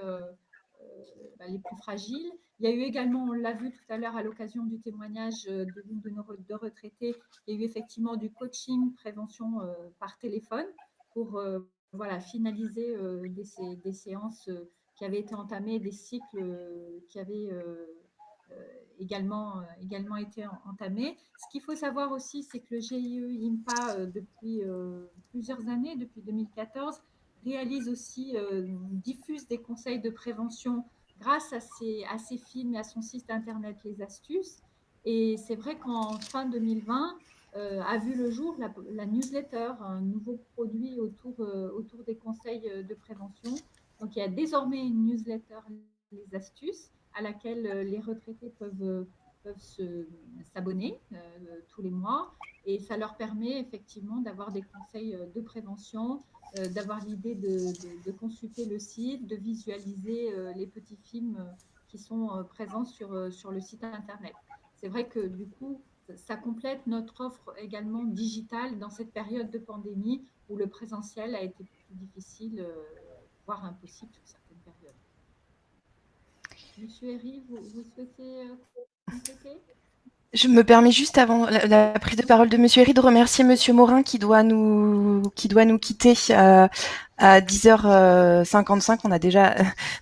les plus fragiles. Il y a eu également, on l'a vu tout à l'heure à l'occasion du témoignage de l'une de nos retraités, il y a eu effectivement du coaching prévention par téléphone pour finaliser des séances qui avaient été entamées, des cycles qui avaient également été entamés. Ce qu'il faut savoir aussi, c'est que le GIE IMPA, depuis plusieurs années, depuis 2014, réalise aussi, diffuse des conseils de prévention grâce à ses films et à son site internet Les Astuces. Et c'est vrai qu'en fin 2020, a vu le jour la newsletter, un nouveau produit autour des conseils de prévention. Donc, il y a désormais une newsletter Les Astuces à laquelle les retraités peuvent s'abonner tous les mois. Et ça leur permet effectivement d'avoir des conseils de prévention, d'avoir l'idée de consulter le site, de visualiser les petits films qui sont présents sur le site internet. C'est vrai que du coup, ça complète notre offre également digitale dans cette période de pandémie où le présentiel a été plus difficile, voire impossible sur certaines périodes. Monsieur Herry, vous souhaitez compléter ? Je me permets juste avant la prise de parole de Monsieur Herry de remercier Monsieur Morin qui doit nous quitter à 10h55. On a déjà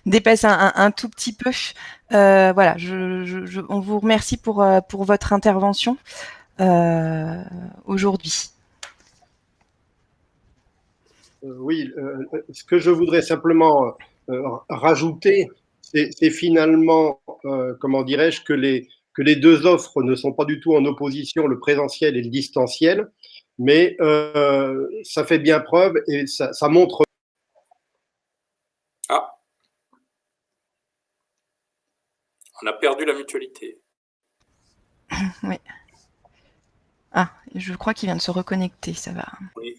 dépassé un tout petit peu. Voilà, on vous remercie pour votre intervention aujourd'hui. Oui, ce que je voudrais simplement rajouter, c'est finalement, comment dirais-je, que les deux offres ne sont pas du tout en opposition, le présentiel et le distanciel, mais ça fait bien preuve et ça montre. Ah, on a perdu la mutualité. Oui. Ah, je crois qu'il vient de se reconnecter, ça va. Oui.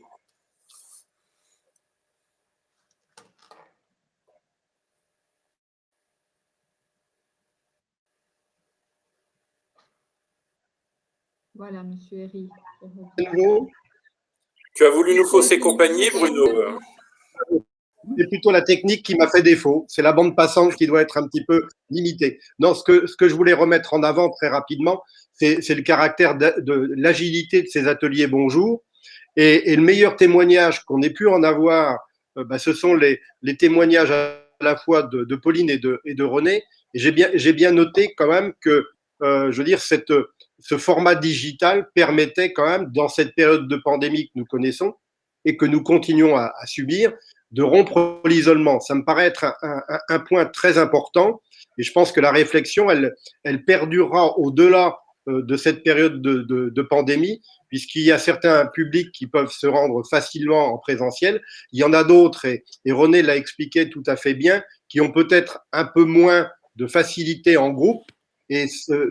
Voilà, Monsieur Herry. Tu as voulu nous fausser compagnie, Bruno. C'est plutôt la technique qui m'a fait défaut. C'est la bande passante qui doit être un petit peu limitée. Non, ce que je voulais remettre en avant très rapidement, c'est le caractère de l'agilité de ces ateliers Bonjour. Et le meilleur témoignage qu'on ait pu en avoir, ce sont les témoignages à la fois de Pauline et de René. Et j'ai bien noté quand même que, je veux dire, ce format digital permettait quand même, dans cette période de pandémie que nous connaissons et que nous continuons à subir, de rompre l'isolement. Ça me paraît être un point très important et je pense que la réflexion, elle perdurera au-delà de cette période de pandémie, puisqu'il y a certains publics qui peuvent se rendre facilement en présentiel. Il y en a d'autres, et René l'a expliqué tout à fait bien, qui ont peut-être un peu moins de facilité en groupe. Et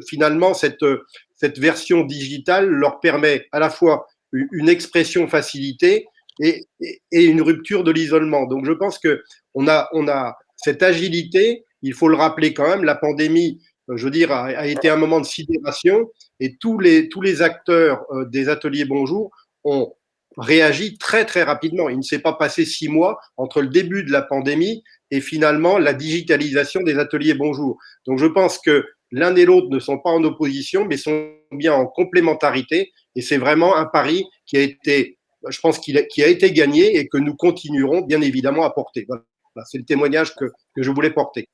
finalement, cette version digitale leur permet à la fois une expression facilitée et une rupture de l'isolement. Donc, je pense qu'on a cette agilité. Il faut le rappeler quand même, la pandémie, je veux dire, a été un moment de sidération et tous les acteurs des ateliers Bonjour ont réagi très, très rapidement. Il ne s'est pas passé 6 mois entre le début de la pandémie et finalement la digitalisation des ateliers Bonjour. Donc, je pense que l'un et l'autre ne sont pas en opposition, mais sont bien en complémentarité. Et c'est vraiment un pari qui a été, je pense, qui a été gagné et que nous continuerons bien évidemment à porter. Voilà. Voilà, c'est le témoignage que je voulais porter.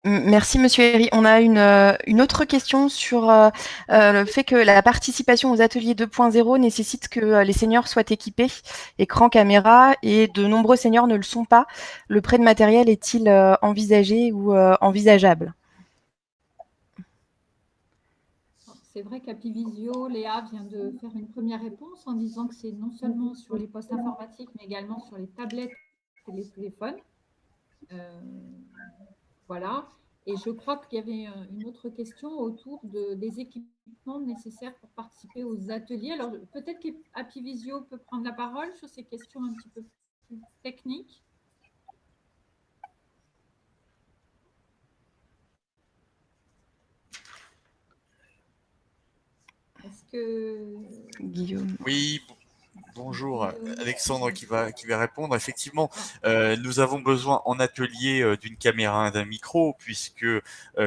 Merci, Monsieur Herry. On a une autre question sur le fait que la participation aux ateliers 2.0 nécessite que les seniors soient équipés, écran, caméra, et de nombreux seniors ne le sont pas. Le prêt de matériel est-il envisagé ou envisageable? C'est vrai qu'Apivisio, Léa vient de faire une première réponse en disant que c'est non seulement sur les postes informatiques, mais également sur les tablettes et les téléphones. Voilà. Et je crois qu'il y avait une autre question autour des équipements nécessaires pour participer aux ateliers. Alors, peut-être qu'Apivisio peut prendre la parole sur ces questions un petit peu plus techniques. Est-ce que… Guillaume. Oui, bonjour, Alexandre qui va répondre. Effectivement, nous avons besoin en atelier d'une caméra et d'un micro, puisque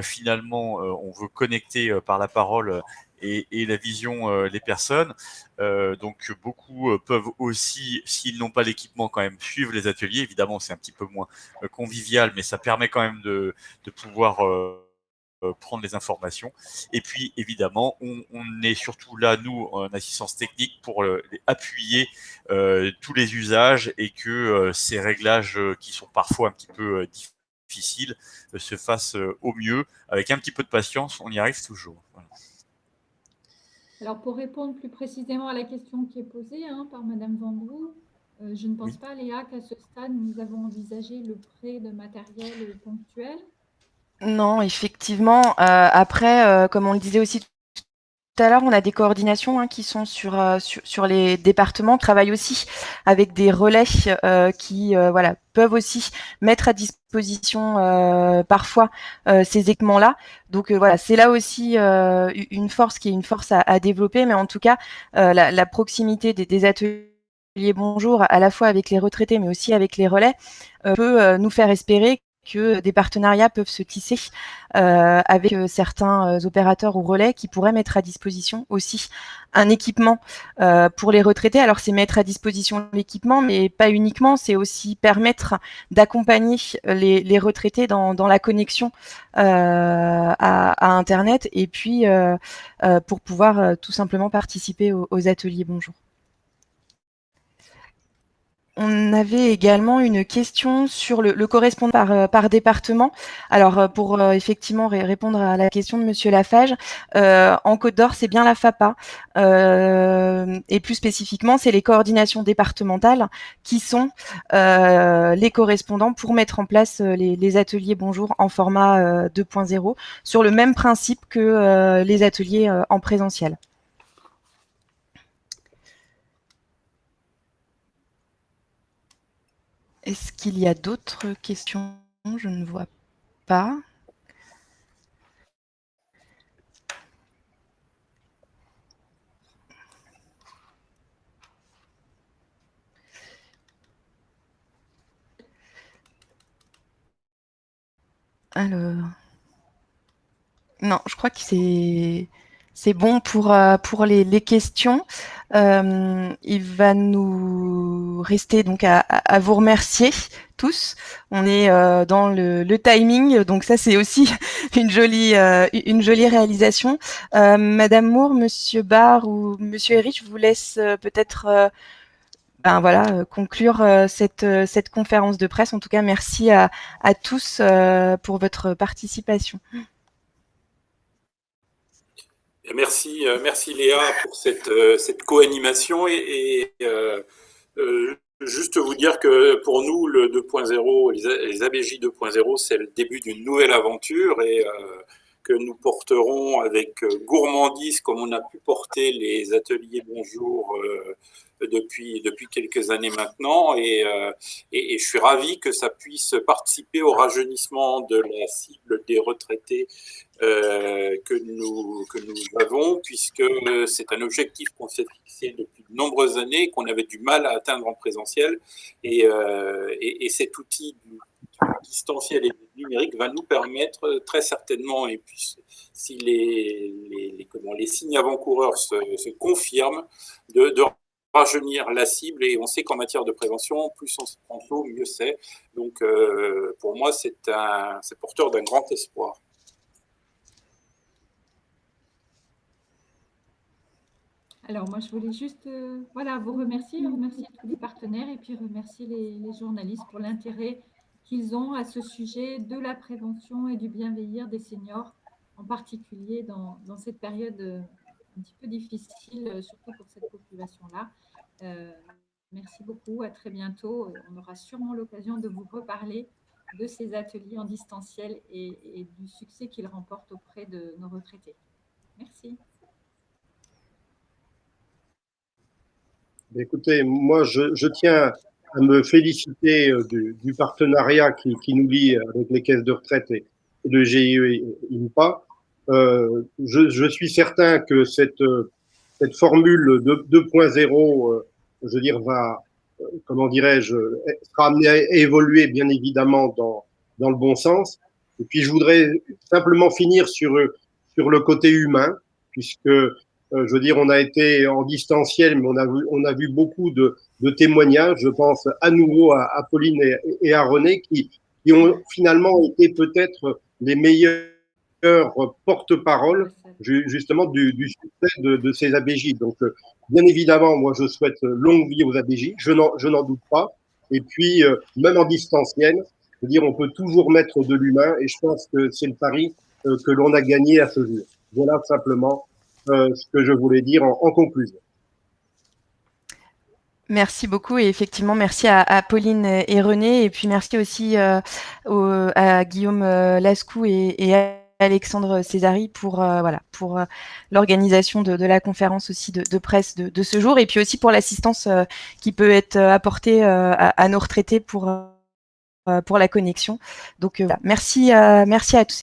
finalement, on veut connecter par la parole et la vision les personnes. Donc, beaucoup peuvent aussi, s'ils n'ont pas l'équipement, quand même suivre les ateliers. Évidemment, c'est un petit peu moins convivial, mais ça permet quand même de pouvoir prendre les informations. Et puis, évidemment, on est surtout là, nous, en assistance technique, pour appuyer tous les usages et que ces réglages qui sont parfois un petit peu difficiles se fassent au mieux. Avec un petit peu de patience, on y arrive toujours. Voilà. Alors, pour répondre plus précisément à la question qui est posée par Madame Vandrou, je ne pense pas, Léa, qu'à ce stade, nous avons envisagé le prêt de matériel ponctuel. Non, effectivement. Après, comme on le disait aussi tout à l'heure, on a des coordinations qui sont sur les départements, travaillent aussi avec des relais qui peuvent aussi mettre à disposition parfois ces équipements-là. Donc voilà, c'est là aussi une force qui est une force à développer, mais en tout cas, la proximité des ateliers Bonjour, à la fois avec les retraités, mais aussi avec les relais, peut nous faire espérer que des partenariats peuvent se tisser avec certains opérateurs ou relais qui pourraient mettre à disposition aussi un équipement pour les retraités. Alors, c'est mettre à disposition l'équipement, mais pas uniquement, c'est aussi permettre d'accompagner les retraités dans la connexion à Internet et puis pour pouvoir tout simplement participer aux ateliers Bonjour. On avait également une question sur le correspondant par département. Alors, pour effectivement répondre à la question de Monsieur Lafage, en Côte d'Or, c'est bien la FAPA. Et plus spécifiquement, c'est les coordinations départementales qui sont les correspondants pour mettre en place les ateliers Bonjour en format 2.0 sur le même principe que les ateliers en présentiel. Est-ce qu'il y a d'autres questions? Je ne vois pas. Alors, non, je crois que c'est bon pour les questions. Il va nous rester donc à vous remercier tous. On est dans le timing, donc ça c'est aussi une jolie réalisation. Madame Moore, Monsieur Barr ou Monsieur Herry, je vous laisse peut-être conclure cette conférence de presse. En tout cas, merci à tous pour votre participation. Merci Léa pour cette co-animation et juste vous dire que pour nous le 2.0, les ABJ 2.0, c'est le début d'une nouvelle aventure et que nous porterons avec gourmandise comme on a pu porter les ateliers Bonjour depuis quelques années maintenant et je suis ravi que ça puisse participer au rajeunissement de la cible des retraités que nous avons, puisque c'est un objectif qu'on s'est fixé depuis de nombreuses années, qu'on avait du mal à atteindre en présentiel, et cet outil du distanciel et du numérique va nous permettre très certainement, et puis si les signes avant-coureurs se confirment, de rajeunir la cible, et on sait qu'en matière de prévention, plus on se prend tôt, mieux c'est. Donc, pour moi, c'est porteur d'un grand espoir. Alors, moi, je voulais juste vous remercier tous les partenaires et puis remercier les journalistes pour l'intérêt qu'ils ont à ce sujet de la prévention et du bien vieillir des seniors, en particulier dans cette période un petit peu difficile, surtout pour cette population-là. Merci beaucoup, à très bientôt. On aura sûrement l'occasion de vous reparler de ces ateliers en distanciel et du succès qu'ils remportent auprès de nos retraités. Merci. Écoutez, moi, je tiens à me féliciter du partenariat qui nous lie avec les caisses de retraite et le GIE et INPA. Je suis certain que cette formule 2.0, je veux dire, va, comment dirais-je, sera amenée à évoluer, bien évidemment, dans le bon sens. Et puis, je voudrais simplement finir sur le côté humain, puisque je veux dire, on a été en distanciel, mais on a vu beaucoup de témoignages. Je pense à nouveau à Pauline et à René qui ont finalement été peut-être les meilleurs porte-parole justement du succès de ces ABJ. Donc, bien évidemment, moi, je souhaite longue vie aux ABJ. Je n'en doute pas. Et puis, même en distanciel, je veux dire, on peut toujours mettre de l'humain. Et je pense que c'est le pari que l'on a gagné à ce jour. Voilà simplement ce que je voulais dire en conclusion. Merci beaucoup et effectivement merci à Pauline et René et puis merci aussi à Guillaume Lascou et à Alexandre Césari pour l'organisation de la conférence aussi de presse de ce jour et puis aussi pour l'assistance qui peut être apportée à nos retraités pour la connexion. Donc merci à tous.